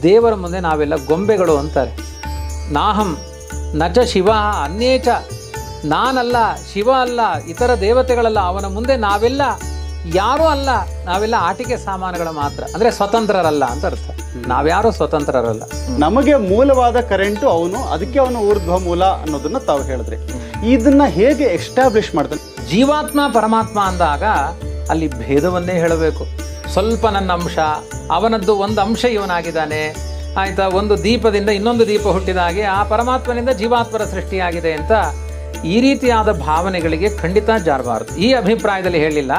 ದೇವರ ಮುಂದೆ ನಾವೆಲ್ಲ ಗೊಂಬೆಗಳು ಅಂತಾರೆ. ನಾಹಂ ನಚ ಶಿವ ಅನ್ಯೇಚ, ನಾನಲ್ಲ, ಶಿವ ಅಲ್ಲ, ಇತರ ದೇವತೆಗಳಲ್ಲ, ಅವನ ಮುಂದೆ ನಾವೆಲ್ಲ ಯಾರೂ ಅಲ್ಲ, ನಾವೆಲ್ಲ ಆಟಿಕೆ ಸಾಮಾನುಗಳ ಮಾತ್ರ. ಅಂದರೆ ಸ್ವತಂತ್ರರಲ್ಲ ಅಂತ ಅರ್ಥ. ನಾವ್ಯಾರೂ ಸ್ವತಂತ್ರರಲ್ಲ. ನಮಗೆ ಮೂಲವಾದ ಕರೆಂಟು ಅವನು, ಅದಕ್ಕೆ ಅವನು ಊರ್ಧ್ವ ಮೂಲ ಅನ್ನೋದನ್ನ ತಾವು ಹೇಳಿದ್ರಿ. ಇದನ್ನ ಹೇಗೆ ಎಸ್ಟಾಬ್ಲಿಷ್ ಮಾಡ್ತಾನೆ? ಜೀವಾತ್ಮ ಪರಮಾತ್ಮ ಅಂದಾಗ ಅಲ್ಲಿ ಭೇದವನ್ನೇ ಹೇಳಬೇಕು. ಸ್ವಲ್ಪ ನನ್ನ ಅಂಶ, ಅವನದ್ದು ಒಂದು ಅಂಶ ಇವನಾಗಿದ್ದಾನೆ, ಆಯಿತಾ, ಒಂದು ದೀಪದಿಂದ ಇನ್ನೊಂದು ದೀಪ ಹುಟ್ಟಿದ ಹಾಗೆ ಆ ಪರಮಾತ್ಮನಿಂದ ಜೀವಾತ್ಮರ ಸೃಷ್ಟಿಯಾಗಿದೆ ಅಂತ ಈ ರೀತಿಯಾದ ಭಾವನೆಗಳಿಗೆ ಖಂಡಿತ ಜಾರಬಾರದು. ಈ ಅಭಿಪ್ರಾಯದಲ್ಲಿ ಹೇಳಿಲ್ಲ.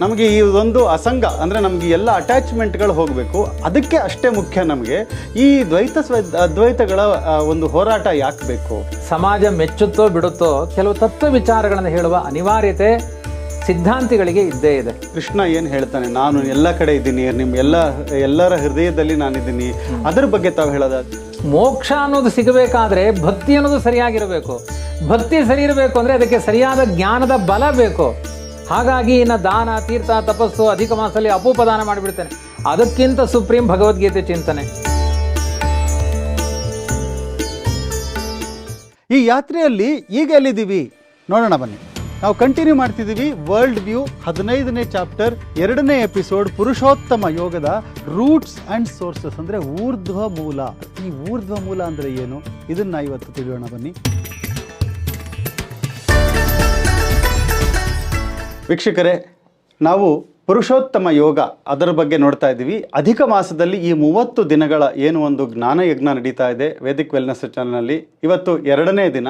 ನಮಗೆ ಈ ಒಂದು ಅಸಂಗ ಅಂದರೆ ನಮಗೆ ಎಲ್ಲ ಅಟ್ಯಾಚ್ಮೆಂಟ್ಗಳು ಹೋಗಬೇಕು, ಅದಕ್ಕೆ ಅಷ್ಟೇ ಮುಖ್ಯ. ನಮಗೆ ಈ ಅದ್ವೈತಗಳ ಒಂದು ಹೋರಾಟ ಯಾಕೆ ಬೇಕು? ಸಮಾಜ ಮೆಚ್ಚುತ್ತೋ ಬಿಡುತ್ತೋ ಕೆಲವು ತತ್ವ ವಿಚಾರಗಳನ್ನು ಹೇಳುವ ಅನಿವಾರ್ಯತೆ ಸಿದ್ಧಾಂತಿಗಳಿಗೆ ಇದ್ದೇ ಇದೆ. ಕೃಷ್ಣ ಏನು ಹೇಳ್ತಾನೆ, ನಾನು ಎಲ್ಲ ಕಡೆ ಇದ್ದೀನಿ, ಎಲ್ಲರ ಹೃದಯದಲ್ಲಿ ನಾನಿದ್ದೀನಿ, ಅದರ ಬಗ್ಗೆ ತಾವು ಹೇಳೋದ? ಮೋಕ್ಷ ಅನ್ನೋದು ಸಿಗಬೇಕಾದ್ರೆ ಭಕ್ತಿ ಅನ್ನೋದು ಸರಿಯಾಗಿರಬೇಕು. ಭಕ್ತಿ ಸರಿ ಇರಬೇಕು ಅಂದರೆ ಅದಕ್ಕೆ ಸರಿಯಾದ ಜ್ಞಾನದ ಬಲ ಬೇಕು. ಹಾಗಾಗಿ ಇನ್ನು ದಾನ, ತೀರ್ಥ, ತಪಸ್ಸು, ಅಧಿಕ ಮಾಸದಲ್ಲಿ ಅಪೂಪದಾನ ಮಾಡಿಬಿಡ್ತೇನೆ. ಅದಕ್ಕಿಂತ ಸುಪ್ರೀಂ ಭಗವದ್ಗೀತೆ ಚಿಂತನೆ. ಈ ಯಾತ್ರೆಯಲ್ಲಿ ಈಗ ಎಲ್ಲಿದ್ದೀವಿ ನೋಡೋಣ ಬನ್ನಿ. ನಾವು ಕಂಟಿನ್ಯೂ ಮಾಡ್ತಿದ್ದೀವಿ ವರ್ಲ್ಡ್ ವ್ಯೂ 15ನೇ ಚಾಪ್ಟರ್ 2ನೇ ಎಪಿಸೋಡ್, ಪುರುಷೋತ್ತಮ ಯೋಗದ ರೂಟ್ಸ್ ಆ್ಯಂಡ್ ಸೋರ್ಸಸ್, ಅಂದರೆ ಊರ್ಧ್ವ ಮೂಲ. ಈ ಊರ್ಧ್ವ ಮೂಲ ಅಂದರೆ ಏನು, ಇದನ್ನು ಇವತ್ತು ತಿಳಿಯೋಣ ಬನ್ನಿ. ವೀಕ್ಷಕರೇ, ನಾವು ಪುರುಷೋತ್ತಮ ಯೋಗ ಅದರ ಬಗ್ಗೆ ನೋಡ್ತಾ ಇದ್ದೀವಿ. ಅಧಿಕ ಮಾಸದಲ್ಲಿ ಈ 30 ದಿನಗಳ ಏನು ಒಂದು ಜ್ಞಾನ ಯಜ್ಞ ನಡೀತಾ ಇದೆ ವೇದಿಕ್ ವೆಲ್ನೆಸ್ ಚಾನಲ್ನಲ್ಲಿ. ಇವತ್ತು 2ನೇ ದಿನ.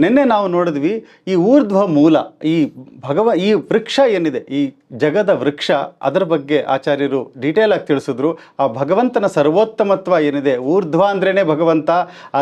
ನಿನ್ನೆ ನಾವು ನೋಡಿದ್ವಿ ಈ ಊರ್ಧ್ವ ಮೂಲ, ಈ ವೃಕ್ಷ ಏನಿದೆ, ಈ ಜಗದ ವೃಕ್ಷ, ಅದರ ಬಗ್ಗೆ ಆಚಾರ್ಯರು ಡೀಟೇಲ್ ಆಗಿ ತಿಳಿಸಿದ್ರು. ಆ ಭಗವಂತನ ಸರ್ವೋತ್ತಮತ್ವ ಏನಿದೆ, ಊರ್ಧ್ವ ಅಂದ್ರೇ ಭಗವಂತ,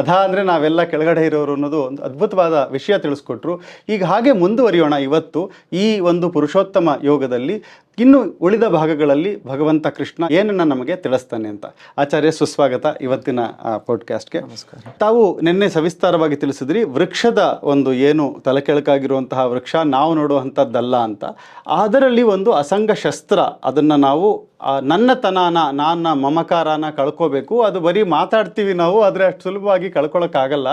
ಅಧ ಅಂದರೆ ನಾವೆಲ್ಲ ಕೆಳಗಡೆ ಇರೋರು ಅನ್ನೋದು ಒಂದು ಅದ್ಭುತವಾದ ವಿಷಯ ತಿಳಿಸ್ಕೊಟ್ರು. ಈಗ ಹಾಗೆ ಮುಂದುವರಿಯೋಣ. ಇವತ್ತು ಈ ಒಂದು ಪುರುಷೋತ್ತಮ ಯೋಗದಲ್ಲಿ ಇನ್ನು ಉಳಿದ ಭಾಗಗಳಲ್ಲಿ ಭಗವಂತ ಕೃಷ್ಣ ಏನನ್ನ ನಮಗೆ ತಿಳಿಸ್ತಾನೆ ಅಂತ. ಆಚಾರ್ಯ, ಸುಸ್ವಾಗತ ಇವತ್ತಿನ ಪಾಡ್ಕಾಸ್ಟ್ಗೆ. ನಮಸ್ಕಾರ. ತಾವು ನಿನ್ನೆ ಸವಿಸ್ತಾರವಾಗಿ ತಿಳಿಸಿದ್ರಿ, ವೃಕ್ಷದ ಒಂದು ಏನು ತಲೆಕೆಳಕಾಗಿರುವಂತಹ ವೃಕ್ಷ ನಾವು ನೋಡುವಂಥದ್ದಲ್ಲ ಅಂತ. ಅದರಲ್ಲಿ ಒಂದು ಅಸಂಗ ಶಸ್ತ್ರ, ಅದನ್ನು ನಾವು ನನ್ನತನಾನ, ನನ್ನ ಮಮಕಾರನ ಕಳ್ಕೋಬೇಕು. ಅದು ಬರೀ ಮಾತಾಡ್ತೀವಿ ನಾವು, ಆದರೆ ಅಷ್ಟು ಸುಲಭವಾಗಿ ಕಳ್ಕೊಳ್ಳೋಕ್ಕಾಗಲ್ಲ.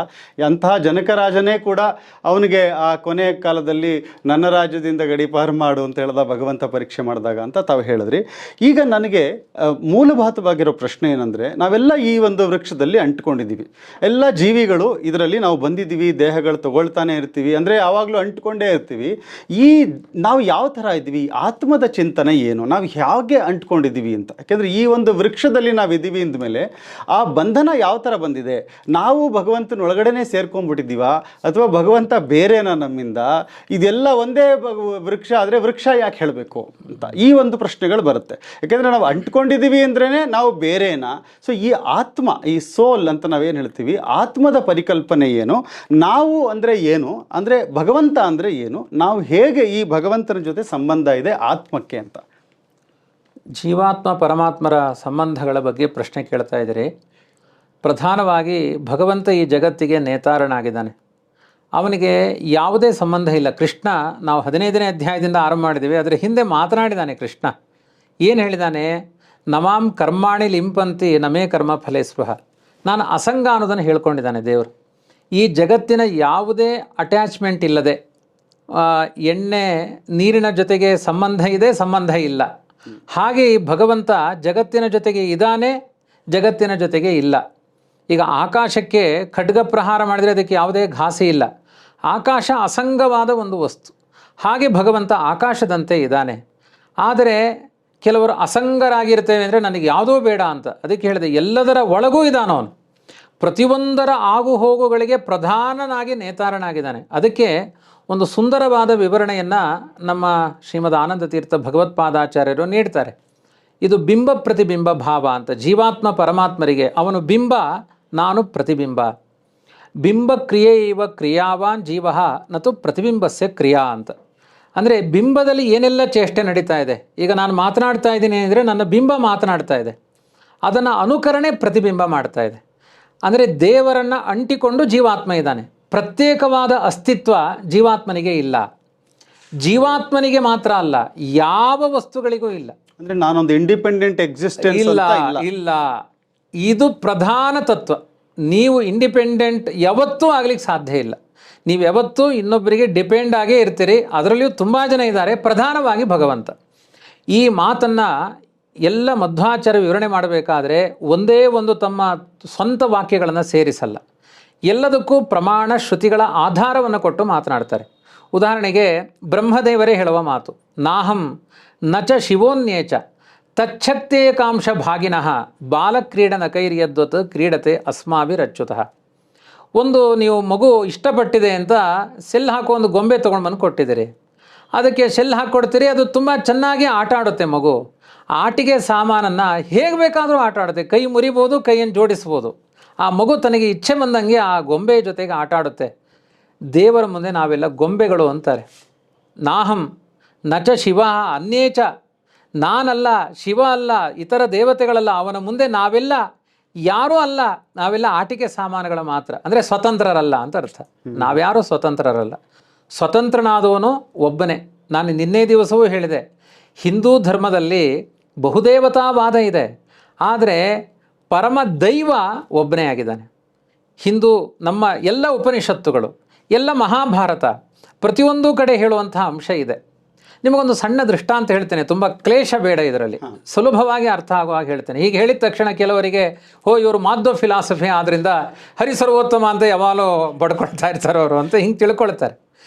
ಅಂತಹ ಜನಕರಾಜನೇ ಕೂಡ ಅವನಿಗೆ ಆ ಕೊನೆಯ ಕಾಲದಲ್ಲಿ ನನ್ನ ರಾಜ್ಯದಿಂದ ಗಡೀಪಾರು ಮಾಡು ಅಂತ ಹೇಳ್ದ ಭಗವಂತ ಪರೀಕ್ಷೆ ಮಾಡಿದಾಗ ಅಂತ ತಾವು ಹೇಳಿದ್ರಿ. ಈಗ ನನಗೆ ಮೂಲಭೂತವಾಗಿರೋ ಪ್ರಶ್ನೆ ಏನಂದರೆ, ನಾವೆಲ್ಲ ಈ ಒಂದು ವೃಕ್ಷದಲ್ಲಿ ಅಂಟ್ಕೊಂಡಿದ್ದೀವಿ. ಎಲ್ಲ ಜೀವಿಗಳು ಇದರಲ್ಲಿ ನಾವು ಬಂದಿದ್ದೀವಿ, ದೇಹಗಳು ತಗೊಳ್ತಾನೆ ಇರ್ತೀವಿ, ಅಂದರೆ ಯಾವಾಗಲೂ ಅಂಟ್ಕೊಂಡೇ ಇರ್ತೀವಿ. ನಾವು ಯಾವ ಥರ ಇದ್ದೀವಿ, ಆತ್ಮದ ಚಿಂತನೆ ಏನು, ನಾವು ಹೇಗೆ ಅಂಟ್ಕೊಂಡಿದ್ದೀವಿ ಅಂತ. ಯಾಕೆಂದರೆ ಈ ಒಂದು ವೃಕ್ಷದಲ್ಲಿ ನಾವಿದ್ದೀವಿ ಅಂದಮೇಲೆ ಆ ಬಂಧನ ಯಾವ ಥರ ಬಂದಿದೆ, ನಾವು ಭಗವಂತನ ಒಳಗಡೆನೇ ಸೇರ್ಕೊಂಡ್ಬಿಟ್ಟಿದ್ದೀವ ಅಥವಾ ಭಗವಂತ ಬೇರೆನಾ ನಮ್ಮಿಂದ? ಇದೆಲ್ಲ ಒಂದೇ ವೃಕ್ಷ ಆದರೆ ವೃಕ್ಷ ಯಾಕೆ ಹೇಳಬೇಕು ಅಂತ ಈ ಒಂದು ಪ್ರಶ್ನೆಗಳು ಬರುತ್ತೆ. ಯಾಕೆಂದರೆ ನಾವು ಅಂಟ್ಕೊಂಡಿದ್ದೀವಿ ಅಂದ್ರೇ ನಾವು ಬೇರೆನಾ? ಸೊ ಈ ಆತ್ಮ, ಈ ಸೋಲ್ ಅಂತ ನಾವೇನು ಹೇಳ್ತೀವಿ, ಆತ್ಮದ ಪರಿಕಲ್ಪನೆ ಏನು, ನಾವು ಅಂದರೆ ಏನು, ಅಂದರೆ ಭಗವಂತ ಅಂದರೆ ಏನು, ನಾವು ಹೇಗೆ ಈ ಭಗವಂತನ ಜೊತೆ ಸಂಬಂಧ ಇದೆ ಆತ್ಮಕ್ಕೆ ಅಂತ. ಜೀವಾತ್ಮ ಪರಮಾತ್ಮರ ಸಂಬಂಧಗಳ ಬಗ್ಗೆ ಪ್ರಶ್ನೆ ಕೇಳ್ತಾ ಇದ್ದೀರಿ. ಪ್ರಧಾನವಾಗಿ ಭಗವಂತ ಈ ಜಗತ್ತಿಗೆ ನೇತಾರನಾಗಿದ್ದಾನೆ. ಅವನಿಗೆ ಯಾವುದೇ ಸಂಬಂಧ ಇಲ್ಲ. ಕೃಷ್ಣ, ನಾವು 15ನೇ ಅಧ್ಯಾಯದಿಂದ ಆರಂಭ ಮಾಡಿದ್ದೀವಿ, ಅದರ ಹಿಂದೆ ಮಾತನಾಡಿದ್ದಾನೆ ಕೃಷ್ಣ. ಏನು ಹೇಳಿದ್ದಾನೆ? ನಮಾಂ ಕರ್ಮಾಣಿ ಲಿಂಪಂತಿ ನಮೇ ಕರ್ಮ ಫಲೇ ಸ್ಪೃಹ. ನಾನು ಅಸಂಗ ಅನ್ನೋದನ್ನು ಹೇಳ್ಕೊಂಡಿದ್ದಾನೆ ದೇವರು. ಈ ಜಗತ್ತಿನ ಯಾವುದೇ ಅಟ್ಯಾಚ್ಮೆಂಟ್ ಇಲ್ಲದೆ, ಎಣ್ಣೆ ನೀರಿನ ಜೊತೆಗೆ ಸಂಬಂಧ ಇದೆ, ಸಂಬಂಧ ಇಲ್ಲ. ಹಾಗೆ ಈ ಭಗವಂತ ಜಗತ್ತಿನ ಜೊತೆಗೆ ಇದ್ದಾನೆ, ಜಗತ್ತಿನ ಜೊತೆಗೆ ಇಲ್ಲ. ಈಗ ಆಕಾಶಕ್ಕೆ ಖಡ್ಗ ಪ್ರಹಾರ ಮಾಡಿದರೆ ಅದಕ್ಕೆ ಯಾವುದೇ ಘಾಸಿ ಇಲ್ಲ. ಆಕಾಶ ಅಸಂಗವಾದ ಒಂದು ವಸ್ತು. ಹಾಗೆ ಭಗವಂತ ಆಕಾಶದಂತೆ ಇದ್ದಾನೆ. ಆದರೆ ಕೆಲವರು ಅಸಂಗರಾಗಿರ್ತೇವೆ ಅಂದರೆ ನನಗೆ ಯಾವುದೋ ಬೇಡ ಅಂತ. ಅದಕ್ಕೆ ಹೇಳಿದೆ, ಎಲ್ಲದರ ಒಳಗೂ ಇದ್ದಾನವನು. ಪ್ರತಿಯೊಂದರ ಆಗು ಹೋಗುಗಳಿಗೆ ಪ್ರಧಾನನಾಗಿ ನೇತಾರನಾಗಿದ್ದಾನೆ. ಅದಕ್ಕೆ ಒಂದು ಸುಂದರವಾದ ವಿವರಣೆಯನ್ನು ನಮ್ಮ ಶ್ರೀಮದ್ ಆನಂದ ತೀರ್ಥ ಭಗವತ್ಪಾದಾಚಾರ್ಯರು ನೀಡ್ತಾರೆ. ಇದು ಬಿಂಬ ಪ್ರತಿಬಿಂಬ ಭಾವ ಅಂತ. ಜೀವಾತ್ಮ ಪರಮಾತ್ಮರಿಗೆ ಅವನು ಬಿಂಬ, ನಾನು ಪ್ರತಿಬಿಂಬ. ಬಿಂಬ ಕ್ರಿಯೆ ಇವ ಕ್ರಿಯಾವಾನ್ ಜೀವ ನತು ಪ್ರತಿಬಿಂಬಸ್ಯ ಕ್ರಿಯಾ ಅಂತ. ಅಂದರೆ ಬಿಂಬದಲ್ಲಿ ಏನೆಲ್ಲ ಚೇಷ್ಟೆ ನಡೀತಾ ಇದೆ. ಈಗ ನಾನು ಮಾತನಾಡ್ತಾ ಇದ್ದೀನಿ ಅಂದರೆ ನನ್ನ ಬಿಂಬ ಮಾತನಾಡ್ತಾ ಇದೆ, ಅದನ್ನು ಅನುಕರಣೆ ಪ್ರತಿಬಿಂಬ ಮಾಡ್ತಾ ಇದೆ. ಅಂದರೆ ದೇವರನ್ನು ಅಂಟಿಕೊಂಡು ಜೀವಾತ್ಮ ಇದ್ದಾನೆ. ಪ್ರತ್ಯೇಕವಾದ ಅಸ್ತಿತ್ವ ಜೀವಾತ್ಮನಿಗೆ ಇಲ್ಲ. ಜೀವಾತ್ಮನಿಗೆ ಮಾತ್ರ ಅಲ್ಲ, ಯಾವ ವಸ್ತುಗಳಿಗೂ ಇಲ್ಲ. ಅಂದರೆ ನಾನೊಂದು ಇಂಡಿಪೆಂಡೆಂಟ್ ಎಕ್ಸಿಸ್ಟೆನ್ಸ್ ಇಲ್ಲ ಇಲ್ಲ. ಇದು ಪ್ರಧಾನ ತತ್ವ. ನೀವು ಇಂಡಿಪೆಂಡೆಂಟ್ ಯಾವತ್ತೂ ಆಗ್ಲಿಕ್ಕೆ ಸಾಧ್ಯ ಇಲ್ಲ. ನೀವು ಯಾವತ್ತೂ ಇನ್ನೊಬ್ಬರಿಗೆ ಡಿಪೆಂಡ್ ಆಗೇ ಇರ್ತೀರಿ. ಅದರಲ್ಲಿಯೂ ತುಂಬ ಜನ ಇದ್ದಾರೆ, ಪ್ರಧಾನವಾಗಿ ಭಗವಂತ. ಈ ಮಾತನ್ನು ಎಲ್ಲ ಮಧ್ವಾಚಾರ್ಯ ವಿವರಣೆ ಮಾಡಬೇಕಾದ್ರೆ ಒಂದೇ ಒಂದು ತಮ್ಮ ಸ್ವಂತ ವಾಕ್ಯಗಳನ್ನು ಸೇರಿಸಲ್ಲ. ಎಲ್ಲದಕ್ಕೂ ಪ್ರಮಾಣ ಶ್ರುತಿಗಳ ಆಧಾರವನ್ನು ಕೊಟ್ಟು ಮಾತನಾಡ್ತಾರೆ. ಉದಾಹರಣೆಗೆ ಬ್ರಹ್ಮದೇವರೇ ಹೇಳುವ ಮಾತು, ನಾಹಂ ನಚ ಶಿವೋನ್ಯೇಚ ತಚ್ಛಕ್ತೇಕಾಂಶ ಭಾಗಿನಃ ಬಾಲಕ್ರೀಡನ ಕೈರ್ಯದ್ವತ್ ಕ್ರೀಡತೆ ಅಸ್ಮಾಭಿರಚ್ಯುತಃ. ಒಂದು ನೀವು ಮಗು ಇಷ್ಟಪಟ್ಟಿದೆ ಅಂತ ಸೆಲ್ ಹಾಕೋ ಒಂದು ಗೊಂಬೆ ತೊಗೊಂಡು ಬಂದು ಕೊಟ್ಟಿದ್ದೀರಿ. ಅದಕ್ಕೆ ಸೆಲ್ ಹಾಕ್ಕೊಡ್ತೀರಿ, ಅದು ತುಂಬ ಚೆನ್ನಾಗಿ ಆಟ ಆಡುತ್ತೆ. ಮಗು ಆಟಿಕೆ ಸಾಮಾನನ್ನು ಹೇಗೆ ಬೇಕಾದರೂ ಆಟ ಆಡುತ್ತೆ. ಕೈ ಮುರಿಬೋದು, ಕೈಯನ್ನು ಜೋಡಿಸ್ಬೋದು. ಆ ಮಗು ತನಗೆ ಇಚ್ಛೆ ಬಂದಂಗೆ ಆ ಗೊಂಬೆ ಜೊತೆಗೆ ಆಟ ಆಡುತ್ತೆ. ದೇವರ ಮುಂದೆ ನಾವೆಲ್ಲ ಗೊಂಬೆಗಳು ಅಂತಾರೆ. ನಾಹಂ ನಚ ಶಿವ ಅನ್ಯೇಚ, ನಾನಲ್ಲ, ಶಿವ ಅಲ್ಲ, ಇತರ ದೇವತೆಗಳಲ್ಲ, ಅವನ ಮುಂದೆ ನಾವೆಲ್ಲ ಯಾರೂ ಅಲ್ಲ, ನಾವೆಲ್ಲ ಆಟಿಕೆ ಸಾಮಾನುಗಳ ಮಾತ್ರ. ಅಂದರೆ ಸ್ವತಂತ್ರರಲ್ಲ ಅಂತ ಅರ್ಥ. ನಾವ್ಯಾರೂ ಸ್ವತಂತ್ರರಲ್ಲ. ಸ್ವತಂತ್ರನಾದವನು ಒಬ್ಬನೇ. ನಾನು ನಿನ್ನೆ ದಿವಸವೂ ಹೇಳಿದೆ, ಹಿಂದೂ ಧರ್ಮದಲ್ಲಿ ಬಹುದೇವತಾವಾದ ಇದೆ, ಆದರೆ ಪರಮ ದೈವ ಒಬ್ಬನೇ ಆಗಿದ್ದಾನೆ. ಹಿಂದೂ ನಮ್ಮ ಎಲ್ಲ ಉಪನಿಷತ್ತುಗಳು, ಎಲ್ಲ ಮಹಾಭಾರತ, ಪ್ರತಿಯೊಂದು ಕಡೆ ಹೇಳುವಂತಹ ಅಂಶ ಇದೆ. ನಿಮಗೊಂದು ಸಣ್ಣ ದೃಷ್ಟಾಂತ ಹೇಳ್ತೇನೆ, ತುಂಬ ಕ್ಲೇಶ ಬೇಡ ಇದರಲ್ಲಿ, ಸುಲಭವಾಗಿ ಅರ್ಥ ಆಗುವಾಗ ಹೇಳ್ತೇನೆ. ಹೀಗೆ ಹೇಳಿದ ತಕ್ಷಣ ಕೆಲವರಿಗೆ ಇವರು ಮಾಧ್ವ ಫಿಲಾಸಫಿ ಆದ್ದರಿಂದ ಹರಿಸರ್ವೋತ್ತಮ ಅಂತ ಯಾವಾಗಲೂ ಬಡ್ಕೊಳ್ತಾ ಇರ್ತಾರೆ ಅವರು ಅಂತ ಹಿಂಗೆ ತಿಳ್ಕೊಳ್ತಾರೆ.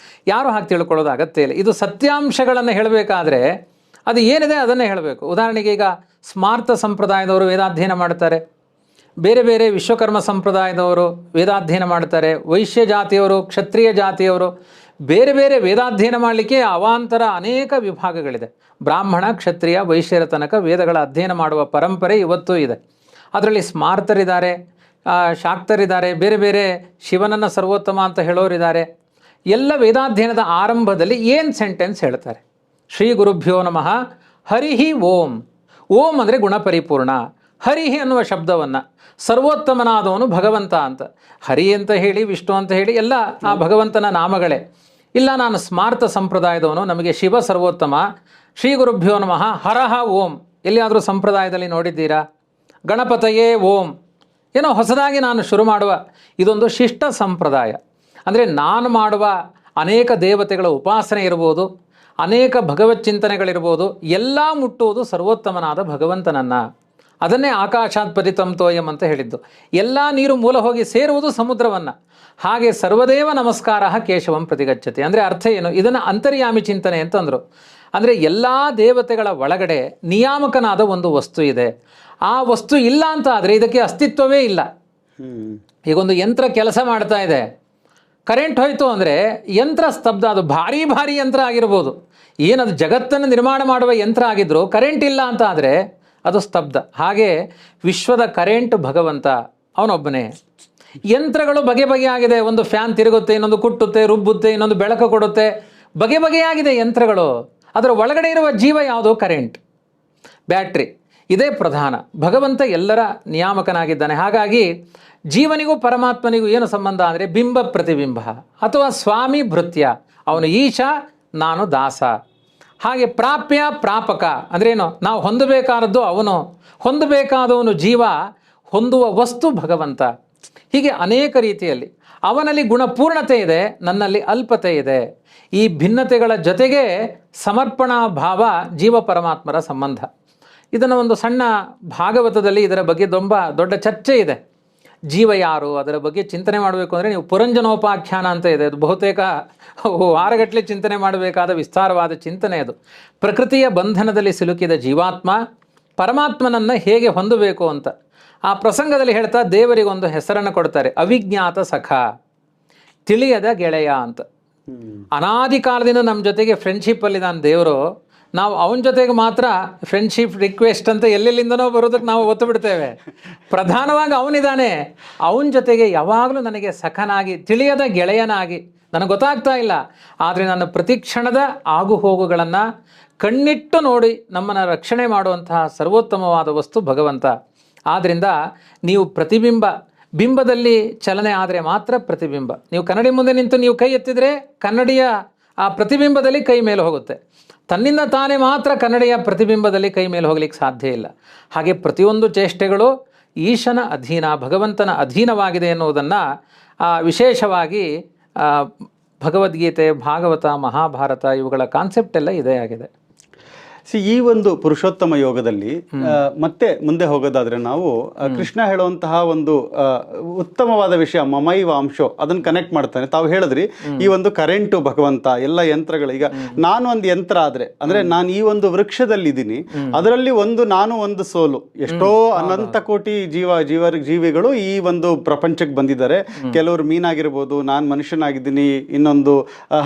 ಯಾರು ಹಾಗೆ ತಿಳ್ಕೊಳ್ಳೋದು ಅಗತ್ಯ ಇಲ್ಲ. ಇದು ಸತ್ಯಾಂಶಗಳನ್ನು ಹೇಳಬೇಕಾದ್ರೆ ಅದು ಏನಿದೆ ಅದನ್ನೇ ಹೇಳಬೇಕು. ಉದಾಹರಣೆಗೆ ಈಗ ಸ್ಮಾರ್ತ ಸಂಪ್ರದಾಯದವರು ವೇದಾಧ್ಯಯನ ಮಾಡ್ತಾರೆ, ಬೇರೆ ಬೇರೆ ವಿಶ್ವಕರ್ಮ ಸಂಪ್ರದಾಯದವರು ವೇದಾಧ್ಯಯನ ಮಾಡ್ತಾರೆ, ವೈಶ್ಯ ಜಾತಿಯವರು, ಕ್ಷತ್ರಿಯ ಜಾತಿಯವರು, ಬೇರೆ ಬೇರೆ ವೇದಾಧ್ಯಯನ ಮಾಡಲಿಕ್ಕೆ ಅವಾಂತರ ಅನೇಕ ವಿಭಾಗಗಳಿದೆ. ಬ್ರಾಹ್ಮಣ, ಕ್ಷತ್ರಿಯ, ವೈಶ್ಯರ ತನಕ ವೇದಗಳ ಅಧ್ಯಯನ ಮಾಡುವ ಪರಂಪರೆ ಇವತ್ತೂ ಇದೆ. ಅದರಲ್ಲಿ ಸ್ಮಾರ್ತರಿದ್ದಾರೆ, ಶಾಕ್ತರಿದ್ದಾರೆ, ಬೇರೆ ಬೇರೆ ಶಿವನನ್ನು ಸರ್ವೋತ್ತಮ ಅಂತ ಹೇಳೋರಿದ್ದಾರೆ. ಎಲ್ಲ ವೇದಾಧ್ಯಯನದ ಆರಂಭದಲ್ಲಿ ಏನು ಸೆಂಟೆನ್ಸ್ ಹೇಳ್ತಾರೆ? ಶ್ರೀ ಗುರುಭ್ಯೋ ನಮಃ ಹರಿಹಿ ಓಂ. ಓಂ ಅಂದರೆ ಗುಣಪರಿಪೂರ್ಣ. ಹರಿಹಿ ಅನ್ನುವ ಶಬ್ದವನ್ನು ಸರ್ವೋತ್ತಮನಾದವನು ಭಗವಂತ ಅಂತ, ಹರಿ ಅಂತ ಹೇಳಿ, ವಿಷ್ಣು ಅಂತ ಹೇಳಿ ಎಲ್ಲ ಆ ಭಗವಂತನ ನಾಮಗಳೇ. ಇಲ್ಲ, ನಾನು ಸ್ಮಾರ್ತ ಸಂಪ್ರದಾಯದವನು, ನಮಗೆ ಶಿವ ಸರ್ವೋತ್ತಮ, ಶ್ರೀ ಗುರುಭ್ಯೋ ನಮಃ ಹರಹ ಓಂ. ಎಲ್ಲಿಯಾದರೂ ಸಂಪ್ರದಾಯದಲ್ಲಿ ನೋಡಿದ್ದೀರಾ? ಗಣಪತಯೇ ಓಂ. ಏನೋ ಹೊಸದಾಗಿ ನಾನು ಶುರು ಮಾಡುವ ಇದೊಂದು ಶಿಷ್ಟ ಸಂಪ್ರದಾಯ. ಅಂದರೆ ನಾನು ಮಾಡುವ ಅನೇಕ ದೇವತೆಗಳ ಉಪಾಸನೆ ಇರ್ಬೋದು, ಅನೇಕ ಭಗವತ್ ಚಿಂತನೆಗಳಿರ್ಬೋದು, ಎಲ್ಲ ಮುಟ್ಟುವುದು ಸರ್ವೋತ್ತಮನಾದ ಭಗವಂತನನ್ನು. ಅದನ್ನೇ ಆಕಾಶಾತ್ ಪತಿತಂ ತೋಯಂ ಅಂತ ಹೇಳಿದ್ದು. ಎಲ್ಲ ನೀರು ಮೂಲ ಹೋಗಿ ಸೇರುವುದು ಸಮುದ್ರವನ್ನು. ಹಾಗೆ ಸರ್ವದೇವ ನಮಸ್ಕಾರ ಕೇಶವಂ ಪ್ರತಿಗಚ್ಚತಿ. ಅಂದರೆ ಅರ್ಥ ಏನು? ಇದನ್ನು ಅಂತರ್ಯಾಮಿ ಚಿಂತನೆ ಅಂತಂದರು. ಅಂದರೆ ಎಲ್ಲ ದೇವತೆಗಳ ಒಳಗಡೆ ನಿಯಾಮಕನಾದ ಒಂದು ವಸ್ತು ಇದೆ. ಆ ವಸ್ತು ಇಲ್ಲ ಅಂತ ಆದರೆ ಇದಕ್ಕೆ ಅಸ್ತಿತ್ವವೇ ಇಲ್ಲ. ಈಗೊಂದು ಯಂತ್ರ ಕೆಲಸ ಮಾಡ್ತಾ ಇದೆ, ಕರೆಂಟ್ ಹೋಯಿತು ಅಂದರೆ ಯಂತ್ರ ಸ್ತಬ್ಧ. ಅದು ಭಾರಿ ಭಾರಿ ಯಂತ್ರ ಆಗಿರ್ಬೋದು, ಏನದು ಜಗತ್ತನ್ನು ನಿರ್ಮಾಣ ಮಾಡುವ ಯಂತ್ರ ಆಗಿದ್ದರೂ ಕರೆಂಟ್ ಇಲ್ಲ ಅಂತ ಆದರೆ ಅದು ಸ್ತಬ್ಧ. ಹಾಗೆ ವಿಶ್ವದ ಕರೆಂಟ್ ಭಗವಂತ, ಅವನೊಬ್ಬನೇ. ಯಂತ್ರಗಳು ಬಗೆ ಬಗೆಯಾಗಿದೆ. ಒಂದು ಫ್ಯಾನ್ ತಿರುಗುತ್ತೆ, ಇನ್ನೊಂದು ಕುಟ್ಟುತ್ತೆ, ರುಬ್ಬುತ್ತೆ, ಇನ್ನೊಂದು ಬೆಳಕು ಕೊಡುತ್ತೆ, ಬಗೆ ಬಗೆಯಾಗಿದೆ ಯಂತ್ರಗಳು. ಅದರ ಒಳಗಡೆ ಇರುವ ಜೀವ ಯಾವುದು? Current, battery. ಇದೇ ಪ್ರಧಾನ. ಭಗವಂತ ಎಲ್ಲರ ನಿಯಾಮಕನಾಗಿದ್ದಾನೆ. ಹಾಗಾಗಿ ಜೀವನಿಗೂ ಪರಮಾತ್ಮನಿಗೂ ಏನು ಸಂಬಂಧ ಅಂದರೆ ಬಿಂಬ ಪ್ರತಿಬಿಂಬ ಅಥವಾ ಸ್ವಾಮಿ ಭೃತ್ಯ. ಅವನು ಈಶ, ನಾನು ದಾಸ. ಹಾಗೆ ಪ್ರಾಪ್ಯ ಪ್ರಾಪಕ ಅಂದ್ರೇನು? ನಾವು ಹೊಂದಬೇಕಾದದ್ದು ಅವನು, ಹೊಂದಬೇಕಾದವನು ಜೀವ, ಹೊಂದುವ ವಸ್ತು ಭಗವಂತ. ಹೀಗೆ ಅನೇಕ ರೀತಿಯಲ್ಲಿ ಅವನಲ್ಲಿ ಗುಣಪೂರ್ಣತೆ ಇದೆ, ನನ್ನಲ್ಲಿ ಅಲ್ಪತೆ ಇದೆ. ಈ ಭಿನ್ನತೆಗಳ ಜೊತೆಗೆ ಸಮರ್ಪಣಾ ಭಾವ ಜೀವ ಪರಮಾತ್ಮರ ಸಂಬಂಧ. ಇದನ್ನು ಒಂದು ಸಣ್ಣ ಭಾಗವತದಲ್ಲಿ ಇದರ ಬಗ್ಗೆ ತುಂಬ ದೊಡ್ಡ ಚರ್ಚೆ ಇದೆ. ಜೀವ ಯಾರು ಅದರ ಬಗ್ಗೆ ಚಿಂತನೆ ಮಾಡಬೇಕು ಅಂದರೆ ನೀವು ಪುರಂಜನೋಪಾಖ್ಯಾನ ಅಂತ ಇದೆ, ಅದು ಬಹುತೇಕ ವಾರಗಟ್ಟಲೆ ಚಿಂತನೆ ಮಾಡಬೇಕಾದ ವಿಸ್ತಾರವಾದ ಚಿಂತನೆ. ಅದು ಪ್ರಕೃತಿಯ ಬಂಧನದಲ್ಲಿ ಸಿಲುಕಿದ ಜೀವಾತ್ಮ ಪರಮಾತ್ಮನನ್ನು ಹೇಗೆ ಹೊಂದಬೇಕು ಅಂತ ಆ ಪ್ರಸಂಗದಲ್ಲಿ ಹೇಳ್ತಾ ದೇವರಿಗೊಂದು ಹೆಸರನ್ನು ಕೊಡ್ತಾರೆ, ಅವಿಜ್ಞಾತ ಸಖ, ತಿಳಿಯದ ಗೆಳೆಯ ಅಂತ. ಅನಾದಿ ಕಾಲದಿಂದ ನಮ್ಮ ಜೊತೆಗೆ ಫ್ರೆಂಡ್ಶಿಪ್ಪಲ್ಲಿ ನಾನು ದೇವರು, ನಾವು ಅವನ ಜೊತೆಗೆ ಮಾತ್ರ ಫ್ರೆಂಡ್ಶಿಪ್ ರಿಕ್ವೆಸ್ಟ್ ಅಂತ ಎಲ್ಲೆಲ್ಲಿಂದನೋ ಬರೋದಕ್ಕೆ ನಾವು ಒತ್ತು ಬಿಡ್ತೇವೆ. ಪ್ರಧಾನವಾಗಿ ಅವನಿದ್ದಾನೆ, ಅವನ ಜೊತೆಗೆ ಯಾವಾಗಲೂ ನನಗೆ ಸಖನಾಗಿ, ತಿಳಿಯದ ಗೆಳೆಯನಾಗಿ, ನನಗೆ ಗೊತ್ತಾಗ್ತಾ ಇಲ್ಲ, ಆದರೆ ನನ್ನ ಪ್ರತಿಕ್ಷಣದ ಆಗು ಹೋಗುಗಳನ್ನು ಕಣ್ಣಿಟ್ಟು ನೋಡಿ ನಮ್ಮನ್ನು ರಕ್ಷಣೆ ಮಾಡುವಂತಹ ಸರ್ವೋತ್ತಮವಾದ ವಸ್ತು ಭಗವಂತ. ಆದ್ದರಿಂದ ನೀವು ಪ್ರತಿಬಿಂಬ, ಬಿಂಬದಲ್ಲಿ ಚಲನೆ ಆದರೆ ಮಾತ್ರ ಪ್ರತಿಬಿಂಬ. ನೀವು ಕನ್ನಡಿ ಮುಂದೆ ನಿಂತು ನೀವು ಕೈ ಎತ್ತಿದರೆ ಕನ್ನಡಿಯ ಆ ಪ್ರತಿಬಿಂಬದಲ್ಲಿ ಕೈ ಮೇಲೆ ಹೋಗುತ್ತೆ. ತನ್ನಿಂದ ತಾನೇ ಮಾತ್ರ ಕನ್ನಡಿಯ ಪ್ರತಿಬಿಂಬದಲ್ಲಿ ಕೈ ಮೇಲೆ ಹೋಗ್ಲಿಕ್ಕೆ ಸಾಧ್ಯ ಇಲ್ಲ. ಹಾಗೆ ಪ್ರತಿಯೊಂದು ಚೇಷ್ಟೆಗಳು ಈಶನ ಅಧೀನ, ಭಗವಂತನ ಅಧೀನವಾಗಿದೆ ಎನ್ನುವುದನ್ನು ವಿಶೇಷವಾಗಿ ಭಗವದ್ಗೀತೆ, ಭಾಗವತ, ಮಹಾಭಾರತ ಇವುಗಳ ಕಾನ್ಸೆಪ್ಟ್ ಎಲ್ಲ ಇದೇ ಆಗಿದೆ. ಈ ಒಂದು ಪುರುಷೋತ್ತಮ ಯೋಗದಲ್ಲಿ ಮತ್ತೆ ಮುಂದೆ ಹೋಗೋದಾದ್ರೆ ನಾವು ಕೃಷ್ಣ ಹೇಳುವಂತಹ ಒಂದು ಉತ್ತಮವಾದ ವಿಷಯ ಮಮೈವ ಅಂಶೋ ಅದನ್ನು ಕನೆಕ್ಟ್ ಮಾಡ್ತಾನೆ. ತಾವು ಹೇಳಿದ್ರಿ ಈ ಒಂದು ಕರೆಂಟು ಭಗವಂತ ಎಲ್ಲ ಯಂತ್ರಗಳು. ಈಗ ನಾನು ಒಂದು ಯಂತ್ರ ಆದ್ರೆ ಅಂದ್ರೆ ನಾನು ಈ ಒಂದು ವೃಕ್ಷದಲ್ಲಿದ್ದೀನಿ, ಅದರಲ್ಲಿ ನಾನು ಒಂದು ಸೋಲು. ಎಷ್ಟೋ ಅನಂತ ಕೋಟಿ ಜೀವಿಗಳು ಈ ಒಂದು ಪ್ರಪಂಚಕ್ಕೆ ಬಂದಿದ್ದಾರೆ. ಕೆಲವರು ಮೀನಾಗಿರ್ಬೋದು, ನಾನು ಮನುಷ್ಯನಾಗಿದ್ದೀನಿ, ಇನ್ನೊಂದು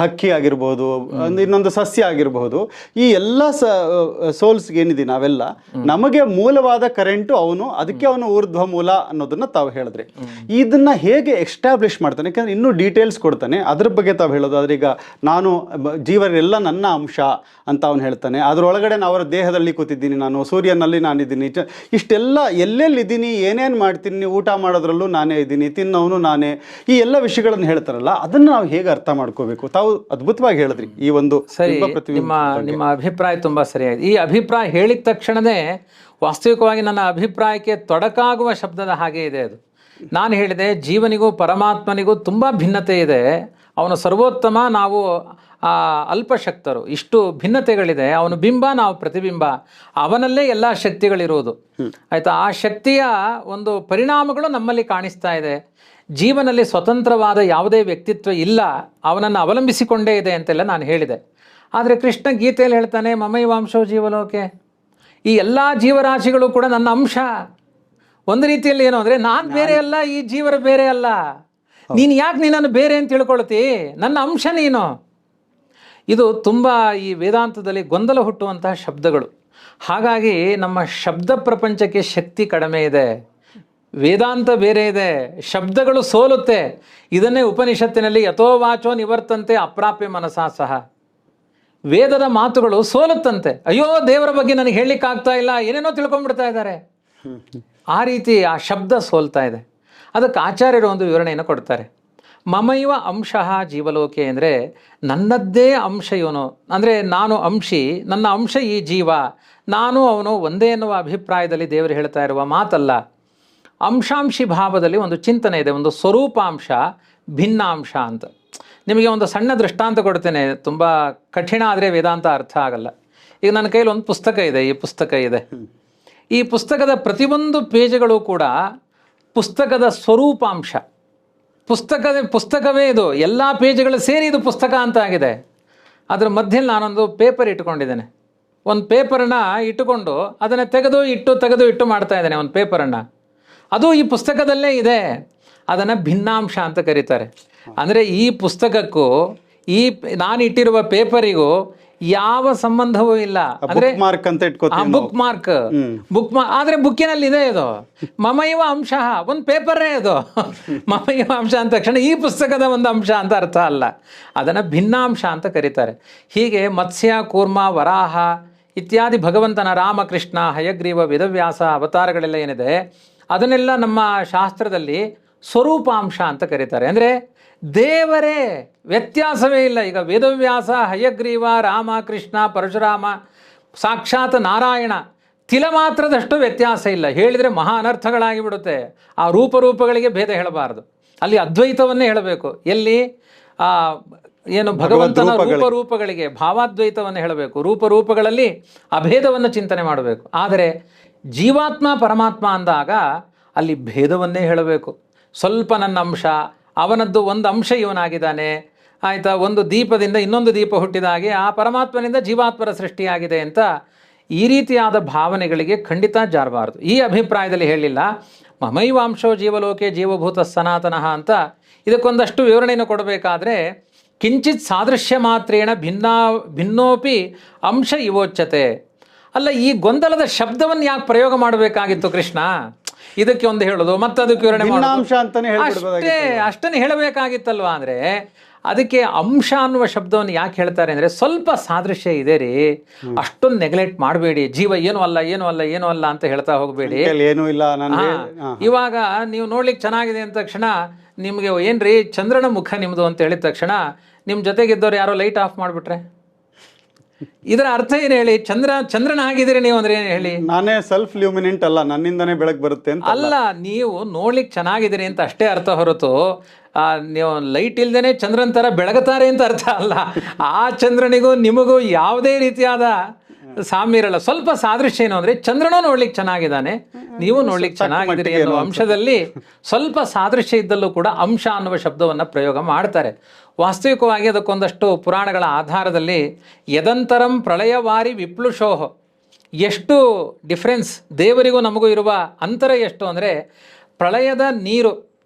ಹಕ್ಕಿ ಆಗಿರ್ಬೋದು, ಇನ್ನೊಂದು ಸಸ್ಯ ಆಗಿರಬಹುದು. ಈ ಎಲ್ಲ ಸೋಲ್ಸ್ ಏನಿದೆ ನಾವೆಲ್ಲ ನಮಗೆ ಮೂಲವಾದ ಕರೆಂಟು ಅದಕ್ಕೆ ಅವನು ಊರ್ಧ್ವ ಮೂಲ ಅನ್ನೋದನ್ನ ತಾವು ಹೇಳಿದ್ರಿ. ಇದನ್ನ ಹೇಗೆ ಎಸ್ಟಾಬ್ಲಿಷ್ ಮಾಡ್ತಾನೆ? ಯಾಕಂದ್ರೆ ಇನ್ನೂ ಡೀಟೇಲ್ಸ್ ಕೊಡ್ತಾನೆ, ಅದ್ರ ಬಗ್ಗೆ ತಾವು ಹೇಳೋದಾದ್ರೆ ಈಗ ನಾನು ಜೀವರೆಲ್ಲ ನನ್ನ ಅಂಶ ಅಂತ ಅವನು ಹೇಳ್ತಾನೆ. ಅದರೊಳಗಡೆ ಅವರ ದೇಹದಲ್ಲಿ ಕೂತಿದ್ದೀನಿ, ನಾನು ಸೂರ್ಯನಲ್ಲಿ ನಾನಿದ್ದೀನಿ, ಇಷ್ಟೆಲ್ಲ ಎಲ್ಲೆಲ್ಲಿದ್ದೀನಿ, ಏನೇನು ಮಾಡ್ತೀನಿ, ಊಟ ಮಾಡೋದ್ರಲ್ಲೂ ನಾನೇ ಇದ್ದೀನಿ, ತಿನ್ನೋನು ನಾನೇ, ಈ ಎಲ್ಲ ವಿಷಯಗಳನ್ನು ಹೇಳ್ತಾರಲ್ಲ, ಅದನ್ನ ನಾವು ಹೇಗೆ ಅರ್ಥ ಮಾಡ್ಕೋಬೇಕು? ತಾವು ಅದ್ಭುತವಾಗಿ ಹೇಳಿದ್ರಿ ಈ ಒಂದು ನಿಮ್ಮ ಅಭಿಪ್ರಾಯ ತುಂಬಾ ಸರಿಯಾಗಿದೆ. ಈ ಅಭಿಪ್ರಾಯ ಹೇಳಿದ ತಕ್ಷಣವೇ ವಾಸ್ತವಿಕವಾಗಿ ನನ್ನ ಅಭಿಪ್ರಾಯಕ್ಕೆ ತೊಡಕಾಗುವ ಶಬ್ದದ ಹಾಗೆ ಇದೆ ಅದು. ನಾನು ಹೇಳಿದೆ ಜೀವನಿಗೂ ಪರಮಾತ್ಮನಿಗೂ ತುಂಬ ಭಿನ್ನತೆ ಇದೆ, ಅವನು ಸರ್ವೋತ್ತಮ, ನಾವು ಅಲ್ಪಶಕ್ತರು, ಇಷ್ಟು ಭಿನ್ನತೆಗಳಿದೆ. ಅವನು ಬಿಂಬ, ನಾವು ಪ್ರತಿಬಿಂಬ, ಅವನಲ್ಲೇ ಎಲ್ಲ ಶಕ್ತಿಗಳಿರುವುದು. ಆಯಿತಾ? ಆ ಶಕ್ತಿಯ ಒಂದು ಪರಿಣಾಮಗಳು ನಮ್ಮಲ್ಲಿ ಕಾಣಿಸ್ತಾ ಇದೆ. ಜೀವನಲ್ಲಿ ಸ್ವತಂತ್ರವಾದ ಯಾವುದೇ ವ್ಯಕ್ತಿತ್ವ ಇಲ್ಲ, ಅವನನ್ನು ಅವಲಂಬಿಸಿಕೊಂಡೇ ಇದೆ ಅಂತೆಲ್ಲ ನಾನು ಹೇಳಿದೆ. ಆದರೆ ಕೃಷ್ಣ ಗೀತೆಯಲ್ಲಿ ಹೇಳ್ತಾನೆ ಮಮೈವಾಂಶೋ ಜೀವಲೋಕೆ, ಈ ಎಲ್ಲ ಜೀವರಾಶಿಗಳು ಕೂಡ ನನ್ನ ಅಂಶ. ಒಂದು ರೀತಿಯಲ್ಲಿ ಏನು ಅಂದರೆ ನಾನು ಬೇರೆ ಅಲ್ಲ, ಈ ಜೀವರ ಬೇರೆ ಅಲ್ಲ. ನೀನು ಯಾಕೆ ನಿನ್ನನ್ನು ಬೇರೆ ಅಂತ ತಿಳ್ಕೊಳ್ತಿ? ನನ್ನ ಅಂಶ ನೀನು. ಇದು ತುಂಬ ಈ ವೇದಾಂತದಲ್ಲಿ ಗೊಂದಲ ಹುಟ್ಟುವಂತಹ ಶಬ್ದಗಳು. ಹಾಗಾಗಿ ನಮ್ಮ ಶಬ್ದ ಪ್ರಪಂಚಕ್ಕೆ ಶಕ್ತಿ ಕಡಿಮೆ ಇದೆ, ವೇದಾಂತ ಬೇರೆ ಇದೆ, ಶಬ್ದಗಳು ಸೋಲುತ್ತೆ. ಇದನ್ನೇ ಉಪನಿಷತ್ತಿನಲ್ಲಿ ಯಥೋ ವಾಚೋ ನಿವರ್ತಂತೆ ಅಪ್ರಾಪ್ಯ ಮನಸಾ ಸಹ, ವೇದದ ಮಾತುಗಳು ಸೋಲುತ್ತಂತೆ. ಅಯ್ಯೋ ದೇವರ ಬಗ್ಗೆ ನನಗೆ ಹೇಳಲಿಕ್ಕಾಗ್ತಾ ಇಲ್ಲ, ಏನೇನೋ ತಿಳ್ಕೊಂಡ್ಬಿಡ್ತಾ ಇದ್ದಾರೆ. ಆ ರೀತಿ ಆ ಶಬ್ದ ಸೋಲ್ತಾ ಇದೆ. ಅದಕ್ಕೆ ಆಚಾರ್ಯರು ಒಂದು ವಿವರಣೆಯನ್ನು ಕೊಡ್ತಾರೆ. ಮಮೈವ ಅಂಶಃ ಜೀವಲೋಕೆ ಅಂದರೆ ನನ್ನದ್ದೇ ಅಂಶ ಇವನು, ಅಂದರೆ ನಾನು ಅಂಶಿ, ನನ್ನ ಅಂಶ ಈ ಜೀವ, ನಾನು ಅವನು ಒಂದೇ ಎನ್ನುವ ಅಭಿಪ್ರಾಯದಲ್ಲಿ ದೇವರು ಹೇಳ್ತಾ ಇರುವ ಮಾತಲ್ಲ. ಅಂಶಾಂಶಿ ಭಾವದಲ್ಲಿ ಒಂದು ಚಿಂತನೆ ಇದೆ, ಒಂದು ಸ್ವರೂಪಾಂಶ, ಭಿನ್ನಾಂಶ ಅಂತ. ನಿಮಗೆ ಒಂದು ಸಣ್ಣ ದೃಷ್ಟಾಂತ ಕೊಡ್ತೇನೆ, ತುಂಬ ಕಠಿಣ ಆದರೆ ವೇದಾಂತ ಅರ್ಥ ಆಗಲ್ಲ. ಈಗ ನನ್ನ ಕೈಯಲ್ಲಿ ಒಂದು ಪುಸ್ತಕ ಇದೆ, ಈ ಪುಸ್ತಕ ಇದೆ. ಈ ಪುಸ್ತಕದ ಪ್ರತಿಯೊಂದು ಪೇಜುಗಳು ಕೂಡ ಪುಸ್ತಕದ ಸ್ವರೂಪಾಂಶ. ಪುಸ್ತಕವೇ ಇದು, ಎಲ್ಲ ಪೇಜುಗಳು ಸೇರಿ ಇದು ಪುಸ್ತಕ ಅಂತ ಆಗಿದೆ. ಅದರ ಮಧ್ಯದಲ್ಲಿ ನಾನೊಂದು ಪೇಪರ್ ಇಟ್ಕೊಂಡಿದ್ದೇನೆ. ಒಂದು ಪೇಪರನ್ನು ಇಟ್ಟುಕೊಂಡು ಅದನ್ನು ತೆಗೆದು ಇಟ್ಟು ಮಾಡ್ತಾ ಇದ್ದೇನೆ ಒಂದು ಪೇಪರನ್ನು. ಅದು ಈ ಪುಸ್ತಕದಲ್ಲೇ ಇದೆ, ಅದನ್ನು ಭಿನ್ನಾಂಶ ಅಂತ ಕರೀತಾರೆ. ಅಂದರೆ ಈ ಪುಸ್ತಕಕ್ಕೂ ನಾನು ಇಟ್ಟಿರುವ ಪೇಪರಿಗೂ ಯಾವ ಸಂಬಂಧವೂ ಇಲ್ಲ. ಅಂದ್ರೆ ಬುಕ್ ಮಾರ್ಕ್ ಆದ್ರೆ ಬುಕ್ಕಿನಲ್ಲಿ ಇದೆ ಇದು. ಮಮೈವ ಅಂಶ, ಒಂದು ಪೇಪರೇ ಇದು. ಮಮೈವ ಅಂಶ ಅಂದ ತಕ್ಷಣ ಈ ಪುಸ್ತಕದ ಒಂದು ಅಂಶ ಅಂತ ಅರ್ಥ ಅಲ್ಲ, ಅದನ್ನು ಭಿನ್ನಾಂಶ ಅಂತ ಕರೀತಾರೆ. ಹೀಗೆ ಮತ್ಸ್ಯ, ಕೂರ್ಮ, ವರಾಹ ಇತ್ಯಾದಿ ಭಗವಂತನ ರಾಮಕೃಷ್ಣ, ಹಯಗ್ರೀವ, ವೇದವ್ಯಾಸ ಅವತಾರಗಳೆಲ್ಲ ಏನಿದೆ ಅದನ್ನೆಲ್ಲ ನಮ್ಮ ಶಾಸ್ತ್ರದಲ್ಲಿ ಸ್ವರೂಪಾಂಶ ಅಂತ ಕರೀತಾರೆ. ಅಂದರೆ ದೇವರೇ, ವ್ಯತ್ಯಾಸವೇ ಇಲ್ಲ. ಈಗ ವೇದವ್ಯಾಸ, ಹಯಗ್ರೀವ, ರಾಮ, ಕೃಷ್ಣ, ಪರಶುರಾಮ, ಸಾಕ್ಷಾತ್ ನಾರಾಯಣ, ತಿಲ ಮಾತ್ರದಷ್ಟು ವ್ಯತ್ಯಾಸ ಇಲ್ಲ. ಹೇಳಿದರೆ ಮಹಾ ಅನರ್ಥಗಳಾಗಿ ಬಿಡುತ್ತೆ. ಆ ರೂಪಗಳಿಗೆ ಭೇದ ಹೇಳಬಾರದು, ಅಲ್ಲಿ ಅದ್ವೈತವನ್ನೇ ಹೇಳಬೇಕು. ಎಲ್ಲಿ ಏನು ಭಗವಂತನ ರೂಪಗಳಿಗೆ ಭಾವಾದ್ವೈತವನ್ನು ಹೇಳಬೇಕು, ರೂಪಗಳಲ್ಲಿ ಅಭೇದವನ್ನು ಚಿಂತನೆ ಮಾಡಬೇಕು. ಆದರೆ ಜೀವಾತ್ಮ ಪರಮಾತ್ಮ ಅಂದಾಗ ಅಲ್ಲಿ ಭೇದವನ್ನೇ ಹೇಳಬೇಕು. ಸ್ವಲ್ಪ ನನ್ನ ಅಂಶ, ಅವನದ್ದು ಒಂದು ಅಂಶ ಇವನಾಗಿದ್ದಾನೆ, ಆಯಿತಾ, ಒಂದು ದೀಪದಿಂದ ಇನ್ನೊಂದು ದೀಪ ಹುಟ್ಟಿದ ಹಾಗೆ ಆ ಪರಮಾತ್ಮನಿಂದ ಜೀವಾತ್ಮರ ಸೃಷ್ಟಿಯಾಗಿದೆ ಅಂತ ಈ ರೀತಿಯಾದ ಭಾವನೆಗಳಿಗೆ ಖಂಡಿತ ಜಾರಬಾರದು. ಈ ಅಭಿಪ್ರಾಯದಲ್ಲಿ ಹೇಳಿಲ್ಲ ಮಮೈವಾಂಶೋ ಜೀವಲೋಕೆ ಜೀವಭೂತ ಸನಾತನಃ ಅಂತ. ಇದಕ್ಕೊಂದಷ್ಟು ವಿವರಣೆಯನ್ನು ಕೊಡಬೇಕಾದ್ರೆ ಕಿಂಚಿತ್ ಸಾದೃಶ್ಯ ಮಾತ್ರೇಣ ಭಿನ್ನೋಪಿ ಅಂಶ ಇವೋಚ್ಯತೆ. ಅಲ್ಲ, ಈ ಗೊಂದಲದ ಶಬ್ದವನ್ನು ಯಾಕೆ ಪ್ರಯೋಗ ಮಾಡಬೇಕಾಗಿತ್ತು ಕೃಷ್ಣ? ಇದಕ್ಕೆ ಒಂದು ಹೇಳೋದು ಮತ್ತದಕ್ಕೆ ವಿವರಣೆ ಮಾಡೋದು, ಅಷ್ಟನ್ನು ಹೇಳಬೇಕಾಗಿತ್ತಲ್ವಾ? ಅಂದರೆ ಅದಕ್ಕೆ ಅಂಶ ಅನ್ನುವ ಶಬ್ದವನ್ನು ಯಾಕೆ ಹೇಳ್ತಾರೆ ಅಂದರೆ ಸ್ವಲ್ಪ ಸಾದೃಶ್ಯ ಇದೆ ರೀ, ಅಷ್ಟೊಂದು ನೆಗ್ಲೆಕ್ಟ್ ಮಾಡಬೇಡಿ. ಜೀವ ಏನೂ ಅಲ್ಲ ಅಂತ ಹೇಳ್ತಾ ಹೋಗಬೇಡಿ. ಇವಾಗ ನೀವು ನೋಡ್ಲಿಕ್ಕೆ ಚೆನ್ನಾಗಿದೆ ಅಂದ ತಕ್ಷಣ ನಿಮಗೆ ಏನ್ರಿ ಚಂದ್ರನ ಮುಖ ನಿಮ್ಮದು ಅಂತ ಹೇಳಿದ ತಕ್ಷಣ ನಿಮ್ಮ ಜೊತೆಗಿದ್ದವ್ರು ಯಾರೋ ಲೈಟ್ ಆಫ್ ಮಾಡಿಬಿಟ್ರೆ ಇದರ ಅರ್ಥ ಏನು ಹೇಳಿ? ಚಂದ್ರನ ಆಗಿದ್ದೀರಿ ನೀವು ಅಂದ್ರೆ ಏನು ಹೇಳಿ? ನಾನೇ ಸೆಲ್ಫ್ ಲ್ಯೂಮಿನೆಂಟ್ ಅಲ್ಲ, ನನ್ನಿಂದನೇ ಬೆಳಕು ಬರುತ್ತೆ ಅಂತ ಅಲ್ಲ, ನೀವು ನೋಡ್ಲಿಕ್ಕೆ ಚೆನ್ನಾಗಿದ್ದೀರಿ ಅಂತ ಅಷ್ಟೇ ಅರ್ಥ ಹೊರತು ನೀವು ಲೈಟ್ ಇಲ್ದೇನೆ ಚಂದ್ರನ ಥರ ಬೆಳಗುತ್ತಾರೆ ಅಂತ ಅರ್ಥ ಅಲ್ಲ. ಆ ಚಂದ್ರನಿಗೂ ನಿಮಗೂ ಯಾವುದೇ ರೀತಿಯಾದ ಸಾಮ್ಯ ಇರಲ್ಲ. ಸ್ವಲ್ಪ ಸಾದೃಶ್ಯ ಏನು ಅಂದರೆ ಚಂದ್ರನೂ ನೋಡ್ಲಿಕ್ಕೆ ಚೆನ್ನಾಗಿದ್ದಾನೆ, ನೀವು ನೋಡ್ಲಿಕ್ಕೆ ಚೆನ್ನಾಗಿದ್ದೀರಿ ಅನ್ನೋ ಅಂಶದಲ್ಲಿ ಸ್ವಲ್ಪ ಸಾದೃಶ್ಯ ಇದ್ದಲ್ಲೂ ಕೂಡ ಅಂಶ ಅನ್ನುವ ಶಬ್ದವನ್ನು ಪ್ರಯೋಗ ಮಾಡ್ತಾರೆ. ವಾಸ್ತವಿಕವಾಗಿ ಅದಕ್ಕೊಂದಷ್ಟು ಪುರಾಣಗಳ ಆಧಾರದಲ್ಲಿ ಯದಂತರಂ ಪ್ರಳಯವಾರಿ ವಿಪ್ಲುಷೋಹ, ಎಷ್ಟು ಡಿಫ್ರೆನ್ಸ್ ದೇವರಿಗೂ ನಮಗೂ ಇರುವ ಅಂತರ ಎಷ್ಟು ಅಂದರೆ, ಪ್ರಳಯದ ನೀರು,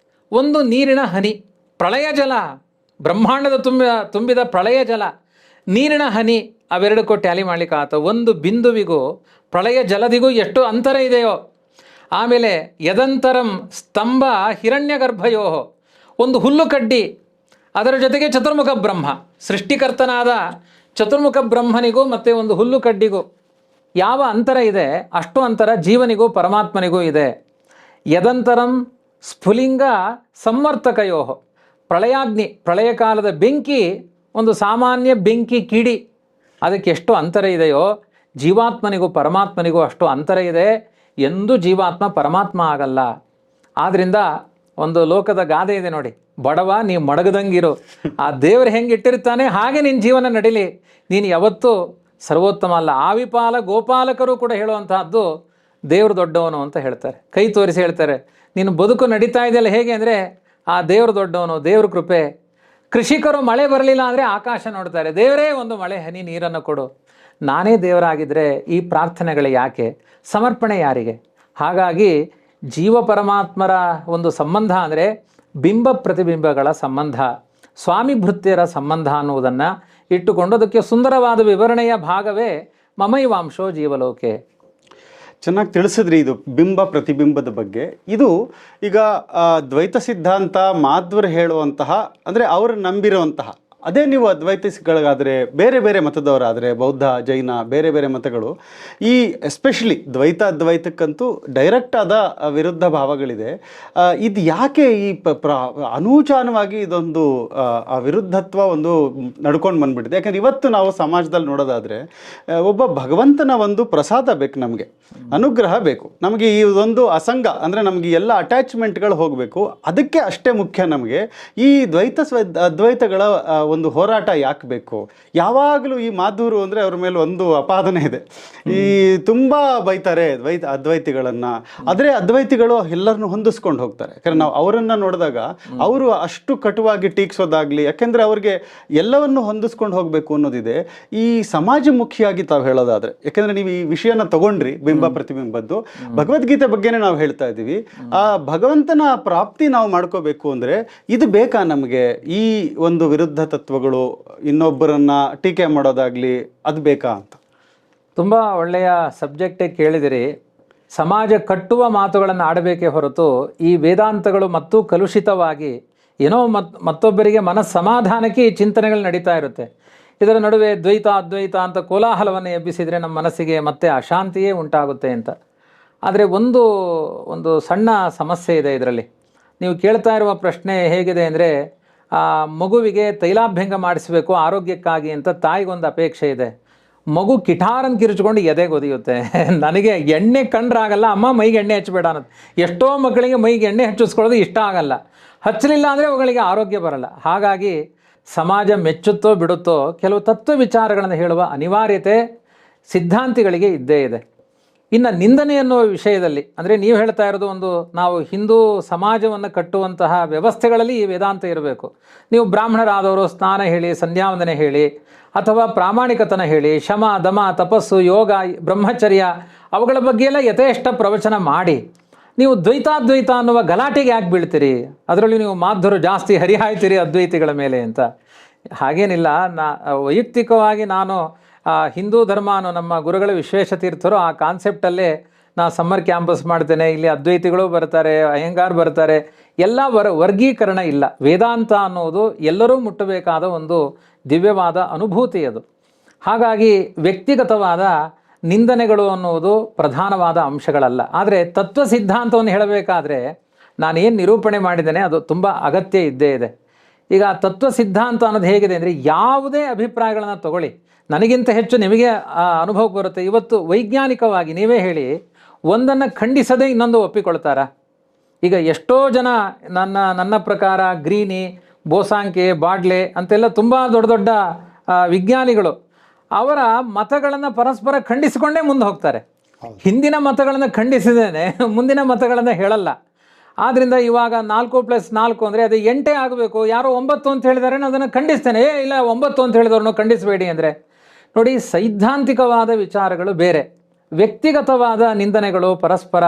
ಒಂದು ನೀರಿನ ಹನಿ, ಪ್ರಳಯ ಜಲ, ಬ್ರಹ್ಮಾಂಡದ ತುಂಬಿದ ಪ್ರಳಯ ಜಲ, ನೀರಿನ ಹನಿ, ಅವೆರಡಕ್ಕೂ ಟ್ಯಾಲಿ ಮಾಡ್ಲಿಕ್ಕೆ ಆತ. ಒಂದು ಬಿಂದುವಿಗೂ ಪ್ರಳಯ ಜಲದಿಗೂ ಎಷ್ಟು ಅಂತರ ಇದೆಯೋ. ಆಮೇಲೆ ಯದಂತರಂ ಸ್ತಂಭ ಹಿರಣ್ಯ ಗರ್ಭಯೋ, ಒಂದು ಹುಲ್ಲು ಕಡ್ಡಿ, ಅದರ ಜೊತೆಗೆ ಚತುರ್ಮುಖ ಬ್ರಹ್ಮ, ಸೃಷ್ಟಿಕರ್ತನಾದ ಚತುರ್ಮುಖ ಬ್ರಹ್ಮನಿಗೂ ಮತ್ತು ಒಂದು ಹುಲ್ಲು ಕಡ್ಡಿಗೂ ಯಾವ ಅಂತರ ಇದೆ ಅಷ್ಟು ಅಂತರ ಜೀವನಿಗೂ ಪರಮಾತ್ಮನಿಗೂ ಇದೆ. ಯದಂತರಂ ಸ್ಫುಲಿಂಗ ಸಂವರ್ತಕಯೋ, ಪ್ರಳಯಾಗ್ನಿ, ಪ್ರಳಯ ಕಾಲದ ಬೆಂಕಿ, ಒಂದು ಸಾಮಾನ್ಯ ಬೆಂಕಿ ಕಿಡಿ, ಅದಕ್ಕೆ ಎಷ್ಟು ಅಂತರ ಇದೆಯೋ ಜೀವಾತ್ಮನಿಗೂ ಪರಮಾತ್ಮನಿಗೂ ಅಷ್ಟು ಅಂತರ ಇದೆ. ಎಂದೂ ಜೀವಾತ್ಮ ಪರಮಾತ್ಮ ಆಗಲ್ಲ. ಆದ್ದರಿಂದ ಒಂದು ಲೋಕದ ಗಾದೆ ಇದೆ ನೋಡಿ, ಬಡವ ನೀವು ಮಡಗದಂಗಿರು, ಆ ದೇವರು ಹೆಂಗೆ ಇಟ್ಟಿರ್ತಾನೆ ಹಾಗೆ ನಿನ್ನ ಜೀವನ ನಡೀಲಿ, ನೀನು ಯಾವತ್ತೂ ಸರ್ವೋತ್ತಮ ಅಲ್ಲ. ಆವಿಪಾಲ ಗೋಪಾಲಕರು ಕೂಡ ಹೇಳುವಂತಹದ್ದು ದೇವರು ದೊಡ್ಡವನು ಅಂತ ಹೇಳ್ತಾರೆ. ಕೈ ತೋರಿಸಿ ಹೇಳ್ತಾರೆ, ನೀನು ಬದುಕು ನಡೀತಾ ಇದೆಯಲ್ಲ ಹೇಗೆ ಅಂದರೆ ಆ ದೇವರು ದೊಡ್ಡವನು, ದೇವ್ರ ಕೃಪೆ. ಕೃಷಿಕರು ಮಳೆ ಬರಲಿಲ್ಲ ಅಂದರೆ ಆಕಾಶ ನೋಡ್ತಾರೆ, ದೇವರೇ ಒಂದು ಮಳೆ ಹನಿ ನೀರನ್ನು ಕೊಡು. ನಾನೇ ದೇವರಾಗಿದ್ದರೆ ಈ ಪ್ರಾರ್ಥನೆಗಳು ಯಾಕೆ, ಸಮರ್ಪಣೆ ಯಾರಿಗೆ? ಹಾಗಾಗಿ ಜೀವ ಪರಮಾತ್ಮರ ಒಂದು ಸಂಬಂಧ ಅಂದರೆ ಬಿಂಬ ಪ್ರತಿಬಿಂಬಗಳ ಸಂಬಂಧ, ಸ್ವಾಮಿ ಭೃತ್ಯರ ಸಂಬಂಧ ಅನ್ನುವುದನ್ನು ಇಟ್ಟುಕೊಂಡು ಅದಕ್ಕೆ ಸುಂದರವಾದ ವಿವರಣೆಯ ಭಾಗವೇ ಮಮೈವಾಂಶೋ ಜೀವಲೋಕೆ. ಚೆನ್ನಾಗಿ ತಿಳಿಸಿದ್ರಿ ಇದು ಬಿಂಬ ಪ್ರತಿಬಿಂಬದ ಬಗ್ಗೆ. ಇದು ಈಗ ದ್ವೈತ ಸಿದ್ಧಾಂತ ಮಾಧ್ವರು ಹೇಳುವಂತಹ, ಅಂದರೆ ಅವರು ನಂಬಿರುವಂತಹ ಅದೇ. ನೀವು ಅದ್ವೈತಿಗಳಿಗಾದರೆ, ಬೇರೆ ಬೇರೆ ಮತದವರಾದರೆ, ಬೌದ್ಧ, ಜೈನ, ಬೇರೆ ಬೇರೆ ಮತಗಳು, ಈ ಎಸ್ಪೆಷಲಿ ಅದ್ವೈತಕ್ಕಂತೂ ಡೈರೆಕ್ಟ್ ಆದ ವಿರುದ್ಧ ಭಾವಗಳಿದೆ. ಇದು ಯಾಕೆ ಈ ಅನೂಚಾನವಾಗಿ ಇದೊಂದು ವಿರುದ್ಧತ್ವ ಒಂದು ನಡ್ಕೊಂಡು ಬಂದ್ಬಿಟ್ಟಿದೆ? ಯಾಕಂದ್ರೆ ಇವತ್ತು ನಾವು ಸಮಾಜದಲ್ಲಿ ನೋಡೋದಾದರೆ ಒಬ್ಬ ಭಗವಂತನ ಒಂದು ಪ್ರಸಾದ ಬೇಕು, ನಮಗೆ ಅನುಗ್ರಹ ಬೇಕು, ನಮಗೆ ಈ ಒಂದು ಅಸಂಗ ಅಂದರೆ ನಮಗೆ ಎಲ್ಲ ಅಟ್ಯಾಚ್ಮೆಂಟ್ಗಳು ಹೋಗಬೇಕು. ಅದಕ್ಕೆ ಅಷ್ಟೇ ಮುಖ್ಯ ನಮಗೆ ಈ ಅದ್ವೈತಗಳ ಒಂದು ಹೋರಾಟ ಯಾಕೆ ಬೇಕು? ಯಾವಾಗಲೂ ಈ ಮಾಧುರು ಅಂದರೆ ಅವ್ರ ಮೇಲೆ ಒಂದು ಅಪಾದನೆ ಇದೆ, ಈ ತುಂಬ ಬೈತಾರೆ ಅದ್ವೈತಿಗಳನ್ನು. ಆದರೆ ಅದ್ವೈತಿಗಳು ಎಲ್ಲರನ್ನು ಹೊಂದಿಸ್ಕೊಂಡು ಹೋಗ್ತಾರೆ. ಯಾಕಂದ್ರೆ ನಾವು ಅವರನ್ನು ನೋಡಿದಾಗ ಅವರು ಅಷ್ಟು ಕಟುವಾಗಿ ಟೀಕ್ಸೋದಾಗ್ಲಿ, ಯಾಕೆಂದರೆ ಅವ್ರಿಗೆ ಎಲ್ಲವನ್ನು ಹೊಂದಿಸ್ಕೊಂಡು ಹೋಗಬೇಕು ಅನ್ನೋದಿದೆ. ಈ ಸಮಾಜಮುಖಿಯಾಗಿ ತಾವು ಹೇಳೋದಾದರೆ, ಯಾಕೆಂದರೆ ನೀವು ಈ ವಿಷಯನ ತಗೊಂಡ್ರಿ ಬಿಂಬ ಪ್ರತಿಬಿಂಬದ್ದು, ಭಗವದ್ಗೀತೆ ಬಗ್ಗೆನೇ ನಾವು ಹೇಳ್ತಾ ಇದ್ದೀವಿ. ಆ ಭಗವಂತನ ಪ್ರಾಪ್ತಿ ನಾವು ಮಾಡ್ಕೋಬೇಕು ಅಂದರೆ ಇದು ಬೇಕಾ ನಮಗೆ? ಈ ಒಂದು ವಿರುದ್ಧ ತತ್ವಗಳು, ಇನ್ನೊಬ್ಬರನ್ನ ಟೀಕೆ ಮಾಡೋದಾಗ್ಲಿ, ಅದು ಬೇಕಾ ಅಂತ. ತುಂಬ ಒಳ್ಳೆಯ ಸಬ್ಜೆಕ್ಟೇ ಕೇಳಿದಿರಿ. ಸಮಾಜ ಕಟ್ಟುವ ಮಾತುಗಳನ್ನು ಆಡಬೇಕೇ ಹೊರತು ಈ ವೇದಾಂತಗಳು ಮತ್ತು ಕಲುಷಿತವಾಗಿ ಏನೋ ಮತ್ತೊಬ್ಬರಿಗೆ ಮನಸ್ಸಮಾಧಾನಕ್ಕೆ ಈ ಚಿಂತನೆಗಳು ನಡೀತಾ ಇರುತ್ತೆ. ಇದರ ನಡುವೆ ದ್ವೈತ ಅದ್ವೈತ ಅಂತ ಕೋಲಾಹಲವನ್ನು ಎಬ್ಬಿಸಿದರೆ ನಮ್ಮ ಮನಸ್ಸಿಗೆ ಮತ್ತೆ ಅಶಾಂತಿಯೇ ಉಂಟಾಗುತ್ತೆ ಅಂತ. ಆದರೆ ಒಂದು ಸಣ್ಣ ಸಮಸ್ಯೆ ಇದೆ ಇದರಲ್ಲಿ. ನೀವು ಕೇಳ್ತಾ ಇರುವ ಪ್ರಶ್ನೆ ಹೇಗಿದೆ ಅಂದರೆ, ಮಗುವಿಗೆ ತೈಲಾಭ್ಯಂಗ ಮಾಡಿಸಬೇಕು ಆರೋಗ್ಯಕ್ಕಾಗಿ ಅಂತ ತಾಯಿಗೊಂದು ಅಪೇಕ್ಷೆ ಇದೆ. ಮಗು ಕಿಠಾರನ್ನು ಕಿರುಚಿಕೊಂಡು ಎದೆಗೆ ಒದಿಯುತ್ತೆ, ನನಗೆ ಎಣ್ಣೆ ಕಂಡ್ರಾಗಲ್ಲ ಅಮ್ಮ, ಮೈಗೆ ಎಣ್ಣೆ ಹಚ್ಚಬೇಡ ಅನ್ನೋದು. ಎಷ್ಟೋ ಮಕ್ಕಳಿಗೆ ಮೈಗೆ ಎಣ್ಣೆ ಹಚ್ಚಿಸ್ಕೊಳ್ಳೋದು ಇಷ್ಟ ಆಗಲ್ಲ, ಹಚ್ಚಲಿಲ್ಲ ಅಂದರೆ ಅವುಗಳಿಗೆ ಆರೋಗ್ಯ ಬರಲ್ಲ. ಹಾಗಾಗಿ ಸಮಾಜ ಮೆಚ್ಚುತ್ತೋ ಬಿಡುತ್ತೋ ಕೆಲವು ತತ್ವ ವಿಚಾರಗಳನ್ನು ಹೇಳುವ ಅನಿವಾರ್ಯತೆ ಸಿದ್ಧಾಂತಿಗಳಿಗೆ ಇದ್ದೇ ಇದೆ. ಇನ್ನು ನಿಂದನೆ ಅನ್ನುವ ವಿಷಯದಲ್ಲಿ ಅಂದರೆ ನೀವು ಹೇಳ್ತಾ ಇರೋದು ನಾವು ಹಿಂದೂ ಸಮಾಜವನ್ನು ಕಟ್ಟುವಂತಹ ವ್ಯವಸ್ಥೆಗಳಲ್ಲಿ ಈ ವೇದಾಂತ ಇರಬೇಕು. ನೀವು ಬ್ರಾಹ್ಮಣರಾದವರು ಸ್ನಾನ ಹೇಳಿ, ಸಂಧ್ಯಾವಂದನೆ ಹೇಳಿ, ಅಥವಾ ಪ್ರಾಮಾಣಿಕತನ ಹೇಳಿ, ಶಮ ದಮ ತಪಸ್ಸು ಯೋಗ ಬ್ರಹ್ಮಚರ್ಯ ಅವುಗಳ ಬಗ್ಗೆ ಎಲ್ಲ ಯಥೇಷ್ಟ ಪ್ರವಚನ ಮಾಡಿ ನೀವು ದ್ವೈತಾದ್ವೈತ ಅನ್ನುವ ಗಲಾಟೆಗೆ ಯಾಕೆ ಬೀಳ್ತೀರಿ? ಅದರಲ್ಲಿ ನೀವು ಮಾಧ್ವರು ಜಾಸ್ತಿ ಹರಿಹಾಯ್ತೀರಿ ಅದ್ವೈತಿಗಳ ಮೇಲೆ ಅಂತ. ಹಾಗೇನಿಲ್ಲ. ವೈಯಕ್ತಿಕವಾಗಿ ನಾನು ಹಿಂದೂ ಧರ್ಮ ಅನ್ನೋ ನಮ್ಮ ಗುರುಗಳ ವಿಶ್ವೇಶತೀರ್ಥರು ಆ ಕಾನ್ಸೆಪ್ಟಲ್ಲೇ ನಾನು ಸಮ್ಮರ್ ಕ್ಯಾಂಪಸ್ ಮಾಡ್ತೇನೆ. ಇಲ್ಲಿ ಅದ್ವೈತಿಗಳು ಬರ್ತಾರೆ, ಅಯ್ಯಂಗಾರ್ ಬರ್ತಾರೆ, ಎಲ್ಲ ವರ್ಗೀಕರಣ ಇಲ್ಲ. ವೇದಾಂತ ಅನ್ನೋದು ಎಲ್ಲರೂ ಮುಟ್ಟಬೇಕಾದ ಒಂದು ದಿವ್ಯವಾದ ಅನುಭೂತಿ ಅದು. ಹಾಗಾಗಿ ವ್ಯಕ್ತಿಗತವಾದ ನಿಂದನೆಗಳು ಅನ್ನುವುದು ಪ್ರಧಾನವಾದ ಅಂಶಗಳಲ್ಲ. ಆದರೆ ತತ್ವ ಸಿದ್ಧಾಂತವನ್ನು ಹೇಳಬೇಕಾದ್ರೆ ನಾನೇನು ನಿರೂಪಣೆ ಮಾಡಿದ್ದೇನೆ ಅದು ತುಂಬ ಅಗತ್ಯ ಇದ್ದೇ ಇದೆ. ಈಗ ತತ್ವ ಸಿದ್ಧಾಂತ ಅನ್ನೋದು ಹೇಗಿದೆ ಅಂದರೆ, ಯಾವುದೇ ಅಭಿಪ್ರಾಯಗಳನ್ನು ತಗೊಳ್ಳಿ, ನನಗಿಂತ ಹೆಚ್ಚು ನಿಮಗೆ ಆ ಅನುಭವಕ್ಕೆ ಬರುತ್ತೆ. ಇವತ್ತು ವೈಜ್ಞಾನಿಕವಾಗಿ ನೀವೇ ಹೇಳಿ, ಒಂದನ್ನು ಖಂಡಿಸದೇ ಇನ್ನೊಂದು ಒಪ್ಪಿಕೊಳ್ತಾರಾ? ಈಗ ಎಷ್ಟೋ ಜನ ನನ್ನ ಪ್ರಕಾರ ಗ್ರೀನಿ, ಬೋಸಾಂಕೆ, ಬಾಡ್ಲೆ ಅಂತೆಲ್ಲ ತುಂಬ ದೊಡ್ಡ ದೊಡ್ಡ ವಿಜ್ಞಾನಿಗಳು ಅವರ ಮತಗಳನ್ನು ಪರಸ್ಪರ ಖಂಡಿಸಿಕೊಂಡೇ ಮುಂದೆ ಹೋಗ್ತಾರೆ. ಹಿಂದಿನ ಮತಗಳನ್ನು ಖಂಡಿಸಿದೇನೆ ಮುಂದಿನ ಮತಗಳನ್ನು ಹೇಳಲ್ಲ. ಆದ್ದರಿಂದ ಇವಾಗ 4+4 ಅಂದರೆ ಅದು 8 ಆಗಬೇಕು, ಯಾರೋ 9 ಅಂತ ಹೇಳಿದರೆ ನಾನು ಅದನ್ನು ಖಂಡಿಸ್ತೇನೆ. ಇಲ್ಲ 9 ಅಂತ ಹೇಳಿದವ್ರನ್ನು ಖಂಡಿಸಬೇಡಿ ಅಂದರೆ ನೋಡಿ, ಸೈದ್ಧಾಂತಿಕವಾದ ವಿಚಾರಗಳು ಬೇರೆ, ವ್ಯಕ್ತಿಗತವಾದ ನಿಂದನೆಗಳು, ಪರಸ್ಪರ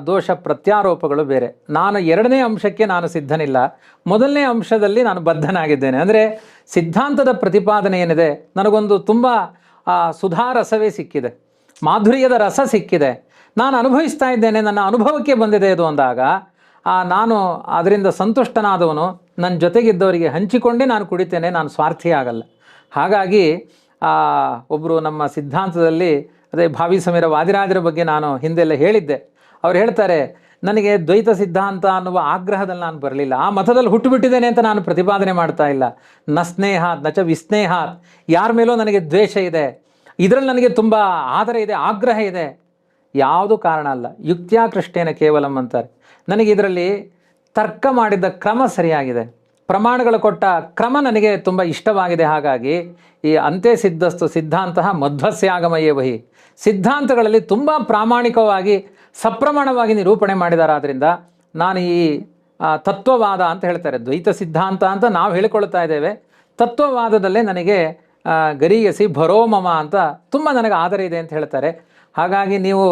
ದೋಷ ಪ್ರತ್ಯಾರೋಪಗಳು ಬೇರೆ. ನಾನು 2ನೇ ಅಂಶಕ್ಕೆ ನಾನು ಸಿದ್ಧನಿಲ್ಲ, 1ನೇ ಅಂಶದಲ್ಲಿ ನಾನು ಬದ್ಧನಾಗಿದ್ದೇನೆ. ಅಂದರೆ ಸಿದ್ಧಾಂತದ ಪ್ರತಿಪಾದನೆ ಏನಿದೆ, ನನಗೊಂದು ತುಂಬ ಸುಧಾರಸವೇ ಸಿಕ್ಕಿದೆ, ಮಾಧುರ್ಯದ ರಸ ಸಿಕ್ಕಿದೆ, ನಾನು ಅನುಭವಿಸ್ತಾ ಇದ್ದೇನೆ, ನನ್ನ ಅನುಭವಕ್ಕೆ ಬಂದಿದೆ ಇದು ಅಂದಾಗ ನಾನು ಅದರಿಂದ ಸಂತುಷ್ಟನಾದವನು. ನನ್ನ ಜೊತೆಗಿದ್ದವರಿಗೆ ಹಂಚಿಕೊಂಡೇ ನಾನು ಕುಡಿತೇನೆ, ನಾನು ಸ್ವಾರ್ಥಿ ಆಗಲ್ಲ. ಹಾಗಾಗಿ ಒಬ್ಬರು ನಮ್ಮ ಸಿದ್ಧಾಂತದಲ್ಲಿ, ಅದೇ ಭಾವಿ ಸಮೀರ ವಾದಿರಾಜರ ಬಗ್ಗೆ ನಾನು ಹಿಂದೆಲ್ಲ ಹೇಳಿದ್ದೆ. ಅವ್ರು ಹೇಳ್ತಾರೆ, ನನಗೆ ದ್ವೈತ ಸಿದ್ಧಾಂತ ಅನ್ನುವ ಆಗ್ರಹದಲ್ಲಿ ನಾನು ಬರಲಿಲ್ಲ, ಆ ಮತದಲ್ಲಿ ಹುಟ್ಟುಬಿಟ್ಟಿದ್ದೇನೆ ಅಂತ ನಾನು ಪ್ರತಿಪಾದನೆ ಮಾಡ್ತಾ ಇಲ್ಲ. ನ ಸ್ನೇಹಾತ್ ನಚ ವಿಸ್ನೇಹಾತ್, ಯಾರ ಮೇಲೂ ನನಗೆ ದ್ವೇಷ ಇದೆ, ಇದರಲ್ಲಿ ನನಗೆ ತುಂಬ ಆದರ ಇದೆ, ಆಗ್ರಹ ಇದೆ, ಯಾವುದು ಕಾರಣ ಅಲ್ಲ. ಯುಕ್ತ್ಯಾಕೃಷ್ಟೇನ ಕೇವಲಂ ಅಂತಾರೆ. ನನಗೆ ಇದರಲ್ಲಿ ತರ್ಕ ಮಾಡಿದ ಕ್ರಮ ಸರಿಯಾಗಿದೆ, ಪ್ರಮಾಣಗಳು ಕೊಟ್ಟ ಕ್ರಮ ನನಗೆ ತುಂಬ ಇಷ್ಟವಾಗಿದೆ. ಹಾಗಾಗಿ ಈ ಅಂತೆ ಸಿದ್ಧಸ್ತು ಸಿದ್ಧಾಂತ ಮಧ್ವಸ್ಯಾಗಮಯೇ ವಹಿ, ಸಿದ್ಧಾಂತಗಳಲ್ಲಿ ತುಂಬ ಪ್ರಾಮಾಣಿಕವಾಗಿ ಸಪ್ರಮಾಣವಾಗಿ ನಿರೂಪಣೆ ಮಾಡಿದಾರಾದ್ರಿಂದ ನಾನು ಈ ತತ್ವವಾದ ಅಂತ ಹೇಳ್ತಾರೆ, ದ್ವೈತ ಸಿದ್ಧಾಂತ ಅಂತ ನಾವು ಹೇಳಿಕೊಳ್ತಾ ಇದ್ದೇವೆ, ತತ್ವವಾದದಲ್ಲೇ ನನಗೆ ಗರಿಯಸಿ ಭರೋಮಮ ಅಂತ ತುಂಬ ನನಗೆ ಆದರ ಇದೆ ಅಂತ ಹೇಳ್ತಾರೆ. ಹಾಗಾಗಿ ನೀವು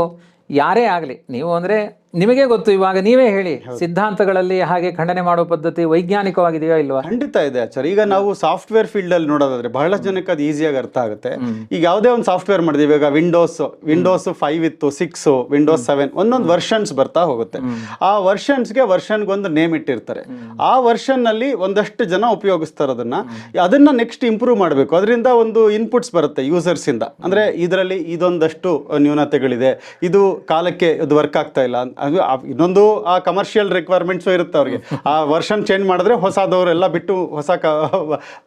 ಯಾರೇ ಆಗಲಿ, ನೀವು ಅಂದರೆ ನಿಮಗೆ ಗೊತ್ತು, ಇವಾಗ ನೀವೇ ಹೇಳಿ, ಸಿದ್ಧಾಂತಗಳಲ್ಲಿ ಹಾಗೆ ಖಂಡನೆ ಮಾಡುವ ಪದ್ಧತಿ ವೈಜ್ಞಾನಿಕವಾಗಿದೆಯೋ ಇಲ್ವಾ? ಖಂಡಿತ ಇದೆ ಆಚಾರ್ಯ. ಈಗ ನಾವು ಸಾಫ್ಟ್ವೇರ್ ಫೀಲ್ಡ್ ಅಲ್ಲಿ ನೋಡೋದಾದ್ರೆ ಬಹಳಷ್ಟು ಜನಕ್ಕೆ ಅದು ಈಸಿಯಾಗಿ ಅರ್ಥ ಆಗುತ್ತೆ. ಈಗ ಯಾವುದೇ ಒಂದು ಸಾಫ್ಟ್ವೇರ್ ಮಾಡಿದೀವಿ, ಈಗ ವಿಂಡೋಸ್ 5 ಇತ್ತು, 6, ವಿಂಡೋಸ್ 7, ಒಂದೊಂದು ವರ್ಷನ್ಸ್ ಬರ್ತಾ ಹೋಗುತ್ತೆ. ಆ ವರ್ಷನ್ಸ್ಗೆ ವರ್ಷನ್ಗೊಂದು ನೇಮ್ ಇಟ್ಟಿರ್ತಾರೆ. ಆ ವರ್ಷನ್ ನಲ್ಲಿ ಒಂದಷ್ಟು ಜನ ಉಪಯೋಗಿಸ್ತಾರೆ ಅದನ್ನ ನೆಕ್ಸ್ಟ್ ಇಂಪ್ರೂವ್ ಮಾಡಬೇಕು. ಅದರಿಂದ ಒಂದು ಇನ್ಪುಟ್ಸ್ ಬರುತ್ತೆ ಯೂಸರ್ಸ್ ಇಂದ, ಅಂದ್ರೆ ಇದರಲ್ಲಿ ಇದೊಂದಷ್ಟು ನ್ಯೂನತೆಗಳಿದೆ, ಇದು ಕಾಲಕ್ಕೆ ಇದು ವರ್ಕ್ ಆಗ್ತಾ ಇಲ್ಲ, ಅದು ಇನ್ನೊಂದು ಆ ಕಮರ್ಷಿಯಲ್ ರಿಕ್ವೈರ್ಮೆಂಟ್ಸು ಇರುತ್ತೆ ಅವ್ರಿಗೆ. ಆ ವರ್ಷನ್ ಚೇಂಜ್ ಮಾಡಿದ್ರೆ ಹೊಸದವರೆಲ್ಲ ಬಿಟ್ಟು ಹೊಸ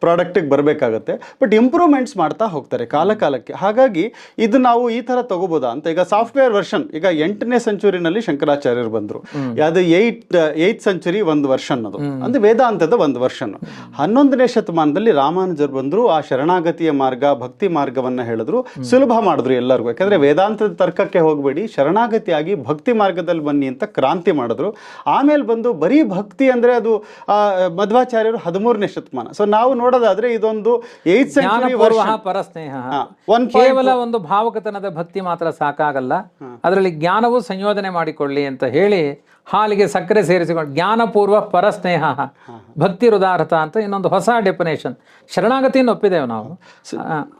ಪ್ರಾಡಕ್ಟಿಗೆ ಬರಬೇಕಾಗತ್ತೆ. ಬಟ್ ಇಂಪ್ರೂವ್ಮೆಂಟ್ಸ್ ಮಾಡ್ತಾ ಹೋಗ್ತಾರೆ ಕಾಲಕ್ಕೆ. ಹಾಗಾಗಿ ಇದು ನಾವು ಈ ಥರ ತಗೋಬೋದಾ ಅಂತ. ಈಗ ಸಾಫ್ಟ್ವೇರ್ ವರ್ಷನ್, ಈಗ 8ನೇ ಸೆಂಚುರಿನಲ್ಲಿ ಶಂಕರಾಚಾರ್ಯರು ಬಂದರು, ಅದು 8th ಸೆಂಚುರಿ ಒಂದು ವರ್ಷನ್, ಅದು ಅಂದ್ರೆ ವೇದಾಂತದ ಒಂದು ವರ್ಷನ್. 11ನೇ ಶತಮಾನದಲ್ಲಿ ರಾಮಾನುಜರು ಬಂದರು, ಆ ಶರಣಾಗತಿಯ ಮಾರ್ಗ, ಭಕ್ತಿ ಮಾರ್ಗವನ್ನು ಹೇಳಿದ್ರು, ಸುಲಭ ಮಾಡಿದ್ರು ಎಲ್ಲರಿಗೂ. ಯಾಕಂದ್ರೆ ವೇದಾಂತದ ತರ್ಕಕ್ಕೆ ಹೋಗಬೇಡಿ, ಶರಣಾಗತಿಯಾಗಿ ಭಕ್ತಿ ಮಾರ್ಗದಲ್ಲಿ ಬನ್ನಿ ಅಂತ ಕ್ರಾಂತಿ ಮಾಡಿದ್ರು. ಆಮೇಲೆ ಬಂದು ಬರೀ ಭಕ್ತಿ ಅಂದ್ರೆ ಅದು ಮಧ್ವಾಚಾರ್ಯರು 13ನೇ ಶತಮಾನ. ಸೊ ನಾವು ನೋಡೋದಾದ್ರೆ ಇದೊಂದು 8th ಸೆಂಚುರಿ ಪರಸ್ನೇಹ, ಕೇವಲ ಒಂದು ಭಾವಕತನದ ಭಕ್ತಿ ಮಾತ್ರ ಸಾಕಾಗಲ್ಲ, ಅದರಲ್ಲಿ ಜ್ಞಾನವೂ ಸಂಯೋಜನೆ ಮಾಡಿಕೊಳ್ಳಿ ಅಂತ ಹೇಳಿ ಹಾಲಿಗೆ ಸಕ್ಕರೆ ಸೇರಿಸಿಕೊಂಡು ಜ್ಞಾನಪೂರ್ವ ಪರಸ್ನೇಹ ಭಕ್ತಿ ಹೃದಾರ್ಥ ಅಂತ ಇನ್ನೊಂದು ಹೊಸ ಡೆಫಿನೇಷನ್. ಶರಣಾಗತಿಯನ್ನು ಒಪ್ಪಿದ್ದೇವೆ ನಾವು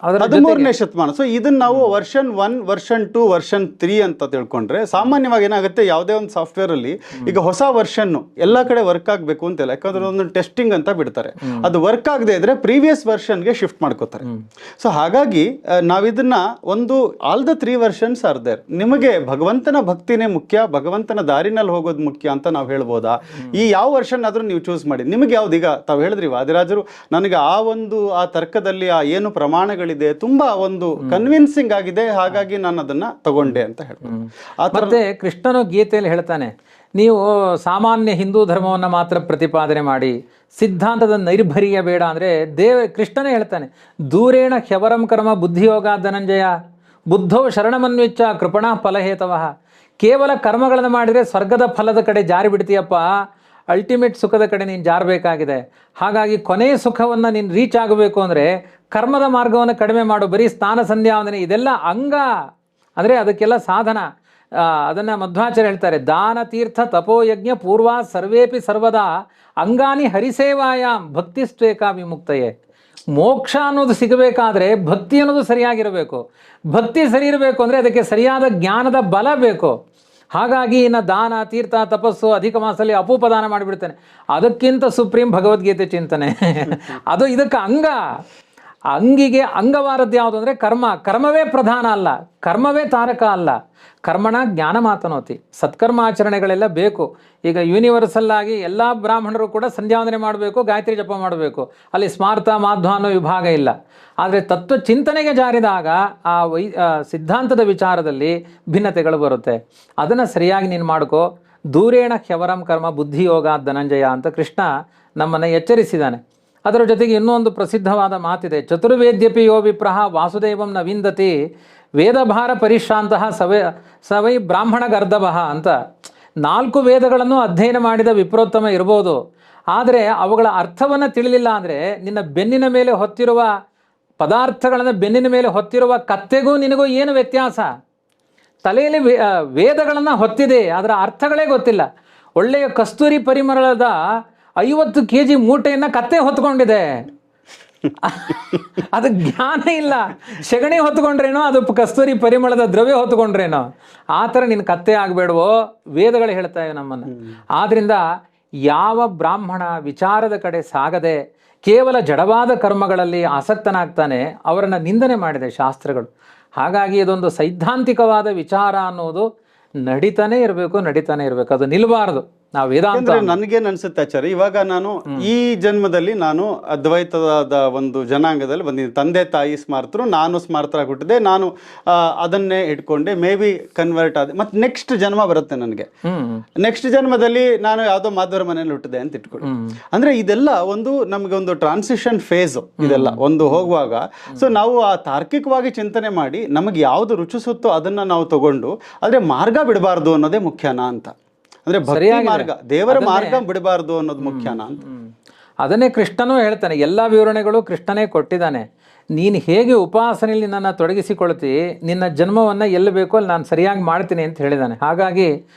13ನೇ ಶತಮಾನ. ಸೊ ಇದನ್ನ ನಾವು ವರ್ಷನ್ 1, ವರ್ಷನ್ 2, ವರ್ಷನ್ 3 ಅಂತ ತಿಳ್ಕೊಂಡ್ರೆ ಸಾಮಾನ್ಯವಾಗಿ ಏನಾಗುತ್ತೆ, ಯಾವುದೇ ಒಂದು ಸಾಫ್ಟ್ವೇರ್ ಅಲ್ಲಿ ಈಗ ಹೊಸ ವರ್ಷನ್ ಎಲ್ಲ ಕಡೆ ವರ್ಕ್ ಆಗಬೇಕು ಅಂತಿಲ್ಲ, ಯಾಕಂದ್ರೆ ಒಂದು ಟೆಸ್ಟಿಂಗ್ ಅಂತ ಬಿಡ್ತಾರೆ, ಅದು ವರ್ಕ್ ಆಗದೆ ಇದ್ರೆ ಪ್ರೀವಿಯಸ್ ವರ್ಷನ್ಗೆ ಶಿಫ್ಟ್ ಮಾಡ್ಕೋತಾರೆ. ಸೊ ಹಾಗಾಗಿ ನಾವಿದನ್ನ ಒಂದು all the 3 versions are there. ನಿಮಗೆ ಭಗವಂತನ ಭಕ್ತಿನೇ ಮುಖ್ಯ, ಭಗವಂತನ ದಾರಿನಲ್ಲಿ ಹೋಗೋದು ಮುಖ್ಯ ಅಂತ ನಾವು ಹೇಳ್ಬೋದಾ? ಈ ಯಾವ ವರ್ಷನ್ ಆದ್ರೂ ನೀವು ಚೂಸ್ ಮಾಡಿ, ನಿಮಗೆ ಯಾವ್ದು? ಈಗ ತಾವು ಹೇಳಿದ್ರಿ ವಾದಿರಾಜರು, ನನಗೆ ಆ ತರ್ಕದಲ್ಲಿ ಆ ಏನು ಪ್ರಮಾಣಗಳಿದೆ ತುಂಬಾ ಒಂದು ಕನ್ವಿನ್ಸಿಂಗ್ ಆಗಿದೆ, ಹಾಗಾಗಿ ನಾನು ಅದನ್ನ ತಗೊಂಡೆ ಅಂತ ಹೇಳ್ಬೋದು. ಮತ್ತೆ ಕೃಷ್ಣನು ಗೀತೆಯಲ್ಲಿ ಹೇಳ್ತಾನೆ, ನೀವು ಸಾಮಾನ್ಯ ಹಿಂದೂ ಧರ್ಮವನ್ನು ಮಾತ್ರ ಪ್ರತಿಪಾದನೆ ಮಾಡಿ ಸಿದ್ಧಾಂತದ ನೈರ್ಭರ್ಯ ಬೇಡ ಅಂದರೆ ಕೃಷ್ಣನೇ ಹೇಳ್ತಾನೆ, ದೂರೇಣ ಹ್ಯವರಂ ಕರ್ಮ ಬುದ್ಧಿಯೋಗ ಧನಂಜಯ ಬುದ್ಧೋ ಶರಣಮನ್ವಿಚ್ಚ ಕೃಪಣಾ ಫಲಹೇತವಃ. ಕೇವಲ ಕರ್ಮಗಳನ್ನು ಮಾಡಿದರೆ ಸ್ವರ್ಗದ ಫಲದ ಕಡೆ ಜಾರಿ ಬಿಡ್ತೀಯಪ್ಪ, ಅಲ್ಟಿಮೇಟ್ ಸುಖದ ಕಡೆ ನೀನು ಜಾರಬೇಕಾಗಿದೆ. ಹಾಗಾಗಿ ಕೊನೆಯ ಸುಖವನ್ನು ನೀನು ರೀಚ್ ಆಗಬೇಕು ಅಂದರೆ ಕರ್ಮದ ಮಾರ್ಗವನ್ನು ಕಡಿಮೆ ಮಾಡು, ಬರೀ ಸ್ನಾನ ಸಂಧ್ಯಾವಂದನೆ ಇದೆಲ್ಲ ಅಂಗ, ಅಂದರೆ ಅದಕ್ಕೆಲ್ಲ ಸಾಧನ. ಅದನ್ನು ಮಧ್ವಾಚಾರ್ಯ ಹೇಳ್ತಾರೆ, ದಾನ ತೀರ್ಥ ತಪೋಯಜ್ಞ ಪೂರ್ವ ಸರ್ವೇಪಿ ಸರ್ವದಾ ಅಂಗಾನಿ ಹರಿಸೇವಾಯಾಮ್ ಭಕ್ತಿಸ್ತ್ವೇಕ ವಿಮುಕ್ತಯೇ. ಮೋಕ್ಷ ಅನ್ನೋದು ಸಿಗಬೇಕಾದ್ರೆ ಭಕ್ತಿ ಅನ್ನೋದು ಸರಿಯಾಗಿರಬೇಕು. ಭಕ್ತಿ ಸರಿ ಇರಬೇಕು ಅಂದರೆ ಅದಕ್ಕೆ ಸರಿಯಾದ ಜ್ಞಾನದ ಬಲ ಬೇಕು. ಹಾಗಾಗಿ ಇನ್ನು ದಾನ ತೀರ್ಥ ತಪಸ್ಸು ಅಧಿಕ ಮಾಸದಲ್ಲಿ ಅಪೂಪದಾನ ಮಾಡಿಬಿಡ್ತಾನೆ, ಅದಕ್ಕಿಂತ ಸುಪ್ರೀಂ ಭಗವದ್ಗೀತೆ ಚಿಂತನೆ ಅದು ಇದಕ್ಕೆ ಅಂಗ. ಅಂಗಿಗೆ ಅಂಗವಾರದ್ದು ಯಾವುದು ಅಂದರೆ ಕರ್ಮವೇ ಪ್ರಧಾನ ಅಲ್ಲ, ಕರ್ಮವೇ ತಾರಕ ಅಲ್ಲ. ಕರ್ಮಣ ಜ್ಞಾನ ಮಾತನೋತಿ. ಸತ್ಕರ್ಮಾಚರಣೆಗಳೆಲ್ಲ ಬೇಕು. ಈಗ ಯೂನಿವರ್ಸಲ್ ಆಗಿ ಎಲ್ಲ ಬ್ರಾಹ್ಮಣರು ಕೂಡ ಸಂಧ್ಯಾವಂದನೆ ಮಾಡಬೇಕು, ಗಾಯತ್ರಿ ಜಪ ಮಾಡಬೇಕು, ಅಲ್ಲಿ ಸ್ಮಾರ್ಥ ಮಾಧ್ವ ಅನ್ನೋ ವಿಭಾಗ ಇಲ್ಲ. ಆದರೆ ತತ್ವ ಚಿಂತನೆಗೆ ಜಾರಿದಾಗ ಆ ಸಿದ್ಧಾಂತದ ವಿಚಾರದಲ್ಲಿ ಭಿನ್ನತೆಗಳು ಬರುತ್ತೆ. ಅದನ್ನು ಸರಿಯಾಗಿ ನೀನು ಮಾಡ್ಕೋ. ದೂರೇಣ ಹ್ಯವರಂ ಕರ್ಮ ಬುದ್ಧಿಯೋಗ ಧನಂಜಯ ಅಂತ ಕೃಷ್ಣ ನಮ್ಮನ್ನು ಎಚ್ಚರಿಸಿದ್ದಾನೆ. ಅದರ ಜೊತೆಗೆ ಇನ್ನೊಂದು ಪ್ರಸಿದ್ಧವಾದ ಮಾತಿದೆ, ಚತುರ್ವೇದ್ಯಪಿ ಯೋ ವಿಪ್ರಹ ವಾಸುದೇವಂ ನ ವಿಂದತಿ ವೇದಭಾರ ಪರಿಶ್ರಾಂತ ಸವೈ ಬ್ರಾಹ್ಮಣ ಗರ್ಧಭ ಅಂತ. 4 ವೇದಗಳನ್ನು ಅಧ್ಯಯನ ಮಾಡಿದ ವಿಪ್ರೋತ್ತಮ ಇರ್ಬೋದು, ಆದರೆ ಅವುಗಳ ಅರ್ಥವನ್ನು ತಿಳಿಲಿಲ್ಲ ಅಂದರೆ ನಿನ್ನ ಬೆನ್ನಿನ ಮೇಲೆ ಹೊತ್ತಿರುವ ಪದಾರ್ಥಗಳನ್ನು ಬೆನ್ನಿನ ಮೇಲೆ ಹೊತ್ತಿರುವ ಕತ್ತೆಗೂ ನಿನಗೂ ಏನು ವ್ಯತ್ಯಾಸ? ತಲೆಯಲ್ಲಿ ವೇದಗಳನ್ನು ಹೊತ್ತಿದೆ, ಅದರ ಅರ್ಥಗಳೇ ಗೊತ್ತಿಲ್ಲ. ಒಳ್ಳೆಯ ಕಸ್ತೂರಿ ಪರಿಮಳದ 50 kg ಮೂಟೆಯನ್ನು ಕತ್ತೆ ಹೊತ್ಕೊಂಡಿದೆ, ಅದು ಜ್ಞಾನ ಇಲ್ಲ. ಸೆಗಣಿ ಹೊತ್ಕೊಂಡ್ರೇನೋ, ಅದು ಕಸ್ತೂರಿ ಪರಿಮಳದ ದ್ರವ್ಯ ಹೊತ್ಕೊಂಡ್ರೇನೋ, ಆ ಥರ ನಿನ್ನ ಕತ್ತೆ ಆಗಬೇಡವೋ, ವೇದಗಳು ಹೇಳ್ತಾ ಇವೆ ನಮ್ಮನ್ನು. ಆದ್ದರಿಂದ ಯಾವ ಬ್ರಾಹ್ಮಣ ವಿಚಾರದ ಕಡೆ ಸಾಗದೆ ಕೇವಲ ಜಡವಾದ ಕರ್ಮಗಳಲ್ಲಿ ಆಸಕ್ತನಾಗ್ತಾನೆ, ಅವರನ್ನು ನಿಂದನೆ ಮಾಡಿದೆ ಶಾಸ್ತ್ರಗಳು. ಹಾಗಾಗಿ ಇದೊಂದು ಸೈದ್ಧಾಂತಿಕವಾದ ವಿಚಾರ ಅನ್ನೋದು ನಡೀತಾನೆ ಇರಬೇಕು, ಅದು ನಿಲ್ಬಾರ್ದು. ನಾವು ವೇದಾಂತ ನನಗೇನು ಅನ್ಸುತ್ತೆ ಆಚಾರ್ಯ, ಇವಾಗ ನಾನು ಈ ಜನ್ಮದಲ್ಲಿ ನಾನು ಅದ್ವೈತದ ಒಂದು ಜನಾಂಗದಲ್ಲಿ ಬಂದಿದ್ದೀನಿ. ತಂದೆ ತಾಯಿ ಸ್ಮಾರ್ತರು, ನಾನು ಸ್ಮಾರ್ತರಾಗಿ ಹುಟ್ಟಿದೆ, ನಾನು ಅದನ್ನೇ ಇಟ್ಕೊಂಡೆ, ಮೇ ಬಿ ಕನ್ವರ್ಟ್ ಆದೆ. ಮತ್ತೆ ನೆಕ್ಸ್ಟ್ ಜನ್ಮ ಬರುತ್ತೆ ನನಗೆ. ನೆಕ್ಸ್ಟ್ ಜನ್ಮದಲ್ಲಿ ನಾನು ಯಾವುದೋ ಮಾಧ್ವರ ಮನೆಯಲ್ಲಿ ಹುಟ್ಟಿದೆ ಅಂತ ಇಟ್ಕೊಳ್ಳಿ. ಅಂದ್ರೆ ಇದೆಲ್ಲ ನಮಗೆ ಒಂದು ಟ್ರಾನ್ಸಿಷನ್ ಫೇಸ್. ಇದೆಲ್ಲ ಒಂದು ಹೋಗುವಾಗ ಸೊ ನಾವು ಆ ತಾರ್ಕಿಕವಾಗಿ ಚಿಂತನೆ ಮಾಡಿ ನಮಗೆ ಯಾವುದು ರುಚಿಸುತ್ತೋ ಅದನ್ನ ನಾವು ತಗೊಂಡು, ಆದ್ರೆ ಮಾರ್ಗ ಬಿಡಬಾರ್ದು ಅನ್ನೋದೇ ಮುಖ್ಯನಾ ಅಂತ. ಅಂದ್ರೆ ಭಕ್ತಿ ಮಾರ್ಗ, ದೇವರ ಮಾರ್ಗ ಬಿಡಬಾರ್ದು ಅನ್ನೋದು ಮುಖ್ಯನಾ ಅಂತ. ಅದನ್ನೇ ಕೃಷ್ಣನೂ ಹೇಳ್ತಾನೆ. ಎಲ್ಲ ವಿವರಣೆಗಳು ಕೃಷ್ಣನೇ ಕೊಟ್ಟಿದ್ದಾನೆ. ನೀನು ಹೇಗೆ ಉಪಾಸನೆಯಲ್ಲಿ ನನ್ನ ತೊಡಗಿಸಿಕೊಳ್ತಿ, ನಿನ್ನ ಜನ್ಮವನ್ನು ಎಲ್ಲಿ ಬೇಕೋ ಅಲ್ಲಿ ನಾನು ಸರಿಯಾಗಿ ಮಾಡ್ತೀನಿ ಅಂತ ಹೇಳಿದ್ದಾನೆ. ಹಾಗಾಗಿ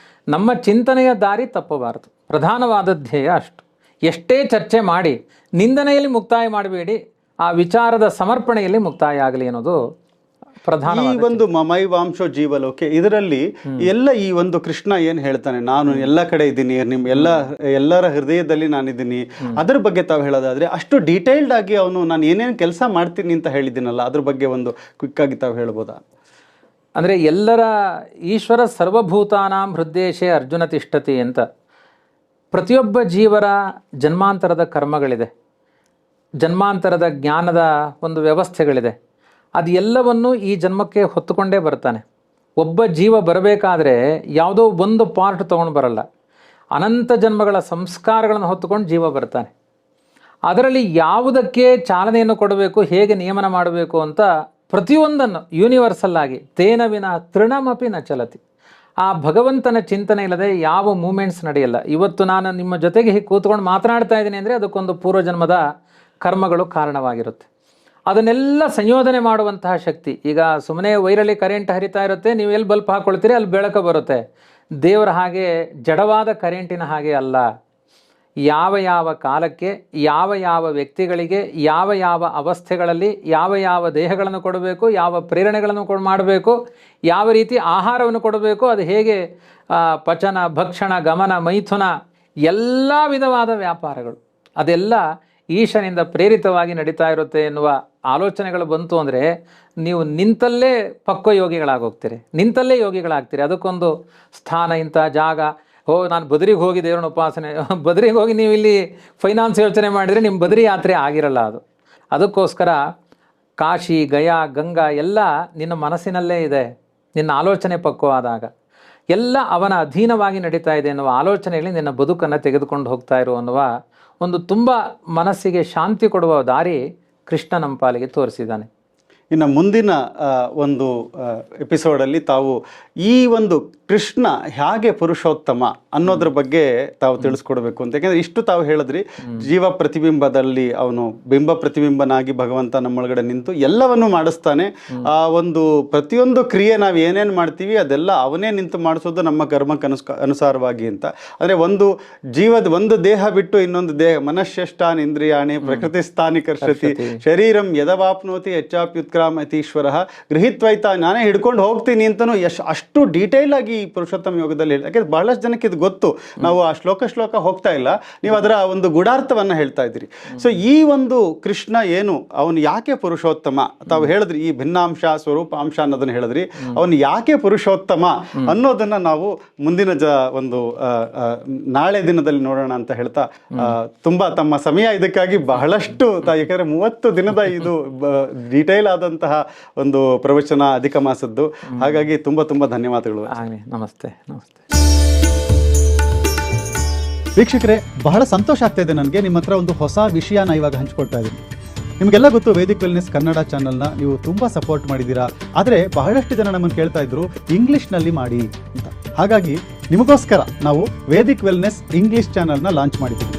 ನಮ್ಮ ಚಿಂತನೆಯ ದಾರಿ ತಪ್ಪಬಾರದು. ಪ್ರಧಾನವಾದ ಧ್ಯೇಯ ಅಷ್ಟು. ಎಷ್ಟೇ ಚರ್ಚೆ ಮಾಡಿ ನಿಂದನೆಯಲ್ಲಿ ಮುಕ್ತಾಯ ಮಾಡಬೇಡಿ, ಆ ವಿಚಾರದ ಸಮರ್ಪಣೆಯಲ್ಲಿ ಮುಕ್ತಾಯ ಆಗಲಿ ಅನ್ನೋದು ಪ್ರಧಾನ. ಈ ಒಂದು ಮಮೈವಾಂಶೋ ಜೀವಲೋಕೆ ಇದರಲ್ಲಿ ಎಲ್ಲ ಈ ಒಂದು ಕೃಷ್ಣ ಏನ್ ಹೇಳ್ತಾನೆ, ನಾನು ಎಲ್ಲ ಕಡೆ ಇದ್ದೀನಿ, ಎಲ್ಲರ ಹೃದಯದಲ್ಲಿ ನಾನಿದ್ದೀನಿ, ಅದ್ರ ಬಗ್ಗೆ ತಾವು ಹೇಳೋದಾದ್ರೆ ಅಷ್ಟು ಡೀಟೇಲ್ಡ್ ಆಗಿ ಅವನು ನಾನು ಏನೇನು ಕೆಲಸ ಮಾಡ್ತೀನಿ ಅಂತ ಹೇಳಿದ್ದೀನಲ್ಲ, ಅದ್ರ ಬಗ್ಗೆ ಒಂದು ಕ್ವಿಕ್ ಆಗಿ ತಾವು ಹೇಳ್ಬೋದಾ? ಅಂದರೆ ಎಲ್ಲರ ಈಶ್ವರ ಸರ್ವಭೂತಾನಾಂ ಹೃದ್ದೇಶೇ ಅರ್ಜುನ ತಿಷ್ಠತಿ ಅಂತ. ಪ್ರತಿಯೊಬ್ಬ ಜೀವರ ಜನ್ಮಾಂತರದ ಕರ್ಮಗಳಿದೆ, ಜನ್ಮಾಂತರದ ಜ್ಞಾನದ ಒಂದು ವ್ಯವಸ್ಥೆಗಳಿದೆ. ಅದು ಎಲ್ಲವನ್ನು ಈ ಜನ್ಮಕ್ಕೆ ಹೊತ್ತುಕೊಂಡೇ ಬರ್ತಾನೆ. ಒಬ್ಬ ಜೀವ ಬರಬೇಕಾದ್ರೆ ಯಾವುದೋ ಒಂದು ಪಾರ್ಟ್ ತೊಗೊಂಡು ಬರಲ್ಲ, ಅನಂತ ಜನ್ಮಗಳ ಸಂಸ್ಕಾರಗಳನ್ನು ಹೊತ್ತುಕೊಂಡು ಜೀವ ಬರ್ತಾನೆ. ಅದರಲ್ಲಿ ಯಾವುದಕ್ಕೆ ಚಾಲನೆಯನ್ನು ಕೊಡಬೇಕು, ಹೇಗೆ ನಿಯಮನ ಮಾಡಬೇಕು ಅಂತ ಪ್ರತಿಯೊಂದನ್ನು ಯೂನಿವರ್ಸಲ್ ಆಗಿ ತೇನ ವಿನ ತೃಣಮಪಿ ನ ಚಲತಿ. ಆ ಭಗವಂತನ ಚಿಂತನೆ ಇಲ್ಲದೆ ಯಾವ ಮೂಮೆಂಟ್ಸ್ ನಡೆಯಲ್ಲ. ಇವತ್ತು ನಾನು ನಿಮ್ಮ ಜೊತೆಗೆ ಹೀಗೆ ಕೂತ್ಕೊಂಡು ಮಾತನಾಡ್ತಾ ಇದ್ದೀನಿ ಅಂದರೆ ಅದಕ್ಕೊಂದು ಪೂರ್ವಜನ್ಮದ ಕರ್ಮಗಳು ಕಾರಣವಾಗಿರುತ್ತೆ. ಅದನ್ನೆಲ್ಲ ಸಂಯೋಜನೆ ಮಾಡುವಂತಹ ಶಕ್ತಿ. ಈಗ ಸುಮ್ಮನೆ ವೈರಲ್ಲಿ ಕರೆಂಟ್ ಹರಿತಾ ಇರುತ್ತೆ, ನೀವು ಎಲ್ಲಿ ಬಲ್ಪ್ ಹಾಕ್ಕೊಳ್ತೀರಿ ಅಲ್ಲಿ ಬೆಳಕು ಬರುತ್ತೆ. ದೇವರ ಹಾಗೆ ಜಡವಾದ ಕರೆಂಟಿನ ಹಾಗೆ ಅಲ್ಲ. ಯಾವ ಯಾವ ಕಾಲಕ್ಕೆ, ಯಾವ ಯಾವ ವ್ಯಕ್ತಿಗಳಿಗೆ, ಯಾವ ಯಾವ ಅವಸ್ಥೆಗಳಲ್ಲಿ ಯಾವ ಯಾವ ದೇಹಗಳನ್ನು ಕೊಡಬೇಕು, ಯಾವ ಪ್ರೇರಣೆಗಳನ್ನು ಮಾಡಬೇಕು, ಯಾವ ರೀತಿ ಆಹಾರವನ್ನು ಕೊಡಬೇಕು, ಅದು ಹೇಗೆ ಪಚನ, ಭಕ್ಷಣ, ಗಮನ, ಮೈಥುನ, ಎಲ್ಲ ವಿಧವಾದ ವ್ಯಾಪಾರಗಳು ಅದೆಲ್ಲ ಈಶನಿಂದ ಪ್ರೇರಿತವಾಗಿ ನಡೀತಾ ಇರುತ್ತೆ ಎನ್ನುವ ಆಲೋಚನೆಗಳು ಬಂತು ಅಂದರೆ ನೀವು ನಿಂತಲ್ಲೇ ಪಕ್ವ ಯೋಗಿಗಳಾಗೋಗ್ತೀರಿ, ನಿಂತಲ್ಲೇ ಯೋಗಿಗಳಾಗ್ತೀರಿ. ಅದಕ್ಕೊಂದು ಸ್ಥಾನ, ಇಂಥ ಜಾಗ. ನಾನು ಬದರಿಗೆ ಹೋಗಿ ದೇವರನ್ನ ಉಪಾಸನೆ, ಬದರಿಗೆ ಹೋಗಿ ನೀವು ಇಲ್ಲಿ ಫೈನಾನ್ಸ್ ಯೋಚನೆ ಮಾಡಿದರೆ ನಿಮ್ಮ ಬದರಿ ಯಾತ್ರೆ ಆಗಿರಲ್ಲ. ಅದಕ್ಕೋಸ್ಕರ ಕಾಶಿ, ಗಯಾ, ಗಂಗಾ ಎಲ್ಲ ನಿನ್ನ ಮನಸ್ಸಿನಲ್ಲೇ ಇದೆ. ನಿನ್ನ ಆಲೋಚನೆ ಪಕ್ವವಾದಾಗ ಎಲ್ಲ ಅವನ ಅಧೀನವಾಗಿ ನಡೀತಾ ಇದೆ ಎನ್ನುವ ಆಲೋಚನೆಯಲ್ಲಿ ನಿನ್ನ ಬದುಕನ್ನು ತೆಗೆದುಕೊಂಡು ಹೋಗ್ತಾ ಇರು ಅನ್ನುವ ಒಂದು ತುಂಬ ಮನಸ್ಸಿಗೆ ಶಾಂತಿ ಕೊಡುವ ದಾರಿ ಕೃಷ್ಣ ನಮ್ಮ ಪಾಲಿಗೆ ತೋರಿಸಿದ್ದಾನೆ. ಇನ್ನು ಮುಂದಿನ ಒಂದು ಎಪಿಸೋಡಲ್ಲಿ ತಾವು ಈ ಒಂದು ಕೃಷ್ಣ ಹೇಗೆ ಪುರುಷೋತ್ತಮ ಅನ್ನೋದ್ರ ಬಗ್ಗೆ ತಾವು ತಿಳಿಸ್ಕೊಡ್ಬೇಕು ಅಂತ. ಯಾಕೆಂದರೆ ಇಷ್ಟು ತಾವು ಹೇಳಿದ್ರಿ, ಜೀವ ಪ್ರತಿಬಿಂಬದಲ್ಲಿ ಅವನು ಬಿಂಬ ಪ್ರತಿಬಿಂಬನಾಗಿ ಭಗವಂತ ನಮ್ಮೊಳಗಡೆ ನಿಂತು ಎಲ್ಲವನ್ನೂ ಮಾಡಿಸ್ತಾನೆ. ಆ ಒಂದು ಪ್ರತಿಯೊಂದು ಕ್ರಿಯೆ ನಾವು ಏನೇನು ಮಾಡ್ತೀವಿ ಅದೆಲ್ಲ ಅವನೇ ನಿಂತು ಮಾಡಿಸೋದು ನಮ್ಮ ಕರ್ಮಕ್ಕೆ ಅನುಸಾರವಾಗಿ ಅಂತ. ಅಂದರೆ ಒಂದು ದೇಹ ಬಿಟ್ಟು ಇನ್ನೊಂದು ದೇಹ, ಮನಶ್ಯಷ್ಟಾನ್ ಇಂದ್ರಿಯಾಣಿ ಪ್ರಕೃತಿ ಸ್ಥಾನಿ ಕರ್ಷತಿ ಶರೀರಂ ಯದವಾಪ್ನೋತಿ ಹೆಚ್ಚಾಪ್ಯುತ್ಕ ಸಂಕ್ರಾಮತೀಶ್ವರ ಗೃಹೀತ್ವೈತ ನಾನೇ ಹಿಡ್ಕೊಂಡು ಹೋಗ್ತೀನಿ ಅಂತಲೂ ಅಷ್ಟು ಡೀಟೇಲ್ ಆಗಿ ಈ ಪುರುಷೋತ್ತಮ ಯೋಗದಲ್ಲಿ ಹೇಳಿ. ಯಾಕೆಂದ್ರೆ ಬಹಳಷ್ಟು ಜನಕ್ಕೆ ಇದು ಗೊತ್ತು, ನಾವು ಆ ಶ್ಲೋಕ ಹೋಗ್ತಾ ಇಲ್ಲ, ನೀವು ಅದರ ಒಂದು ಗೂಢಾರ್ಥವನ್ನು ಹೇಳ್ತಾ ಇದ್ದೀರಿ. ಸೊ ಈ ಒಂದು ಕೃಷ್ಣ ಏನು, ಅವನು ಯಾಕೆ ಪುರುಷೋತ್ತಮ, ತಾವು ಹೇಳಿದ್ರಿ ಈ ಭಿನ್ನಾಂಶ ಸ್ವರೂಪಾಂಶ ಅನ್ನೋದನ್ನ ಹೇಳಿದ್ರಿ, ಅವನು ಯಾಕೆ ಪುರುಷೋತ್ತಮ ಅನ್ನೋದನ್ನ ನಾವು ಮುಂದಿನ ಒಂದು ನಾಳೆ ದಿನದಲ್ಲಿ ನೋಡೋಣ ಅಂತ ಹೇಳ್ತಾ, ತುಂಬಾ ತಮ್ಮ ಸಮಯ ಇದಕ್ಕಾಗಿ ಬಹಳಷ್ಟು, ಯಾಕಂದ್ರೆ 30 ದಿನದ ಇದು ಡೀಟೇಲ್ ಆದಂತಹ ಒಂದು ಪ್ರವಚನ ಅಧಿಕ ಮಾಸದ್ದು. ಹಾಗಾಗಿ ತುಂಬಾ ಧನ್ಯವಾದಗಳು. ನಮಸ್ತೆ. ವೀಕ್ಷಕರೇ, ಬಹಳ ಸಂತೋಷ ಆಗ್ತಾ ಇದೆ ನನಗೆ. ನಿಮ್ಮ ಹತ್ರ ಒಂದು ಹೊಸ ವಿಷಯನ ಇವಾಗ ಹಂಚ್ಕೊಳ್ತಾ ಇದ್ದೀನಿ. ನಿಮಗೆಲ್ಲ ಗೊತ್ತು, ವೇದಿಕ್ ವೆಲ್ನೆಸ್ ಕನ್ನಡ ಚಾನಲ್ನ ನೀವು ತುಂಬ ಸಪೋರ್ಟ್ ಮಾಡಿದ್ದೀರಾ. ಆದರೆ ಬಹಳಷ್ಟು ಜನ ನಮ್ಮನ್ನು ಕೇಳ್ತಾ ಇದ್ರು ಇಂಗ್ಲೀಷ್ನಲ್ಲಿ ಮಾಡಿ ಅಂತ. ಹಾಗಾಗಿ ನಿಮಗೋಸ್ಕರ ನಾವು ವೇದಿಕ್ ವೆಲ್ನೆಸ್ ಇಂಗ್ಲೀಷ್ ಚಾನಲ್ನ ಲಾಂಚ್ ಮಾಡಿದ್ದೀವಿ.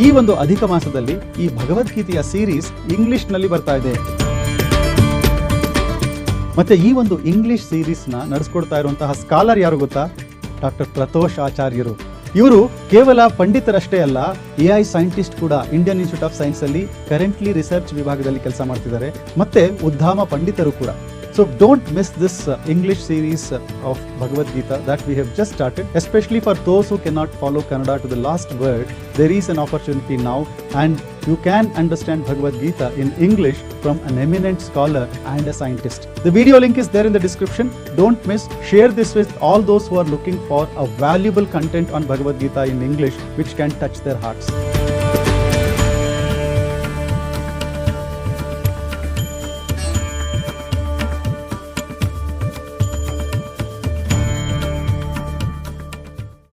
ಈ ಒಂದು ಅಧಿಕ ಮಾಸದಲ್ಲಿ ಈ ಭಗವದ್ಗೀತೆಯ ಸೀರೀಸ್ ಇಂಗ್ಲಿಷ್ನಲ್ಲಿ ಬರ್ತಾ ಇದೆ. ಮತ್ತೆ ಈ ಒಂದು ಇಂಗ್ಲಿಷ್ ಸೀರೀಸ್ನ ನಡೆಸ್ಕೊಡ್ತಾ ಇರುವಂತಹ ಸ್ಕಾಲರ್ ಯಾರು ಗೊತ್ತಾ? ಡಾಕ್ಟರ್ ಪ್ರತೋಷ್ ಆಚಾರ್ಯರು. ಇವರು ಕೇವಲ ಪಂಡಿತರಷ್ಟೇ ಅಲ್ಲ, AI ಸೈಂಟಿಸ್ಟ್ ಕೂಡ. ಇಂಡಿಯನ್ ಇನ್ಸ್ಟಿಟ್ಯೂಟ್ ಆಫ್ ಸೈನ್ಸ್ ಅಲ್ಲಿ ಕರೆಂಟ್ಲಿ ರಿಸರ್ಚ್ ವಿಭಾಗದಲ್ಲಿ ಕೆಲಸ ಮಾಡ್ತಿದ್ದಾರೆ, ಮತ್ತೆ ಉದ್ಧಾಮ ಪಂಡಿತರು ಕೂಡ. So don't miss this English series of Bhagavad Gita that we have just started. Especially for those who cannot follow Kannada to the last word, there is an opportunity now, and you can understand Bhagavad Gita in English from an eminent scholar and a scientist. The video link is there in the description. Don't miss. Share this with all those who are looking for a valuable content on Bhagavad Gita in English which can touch their hearts.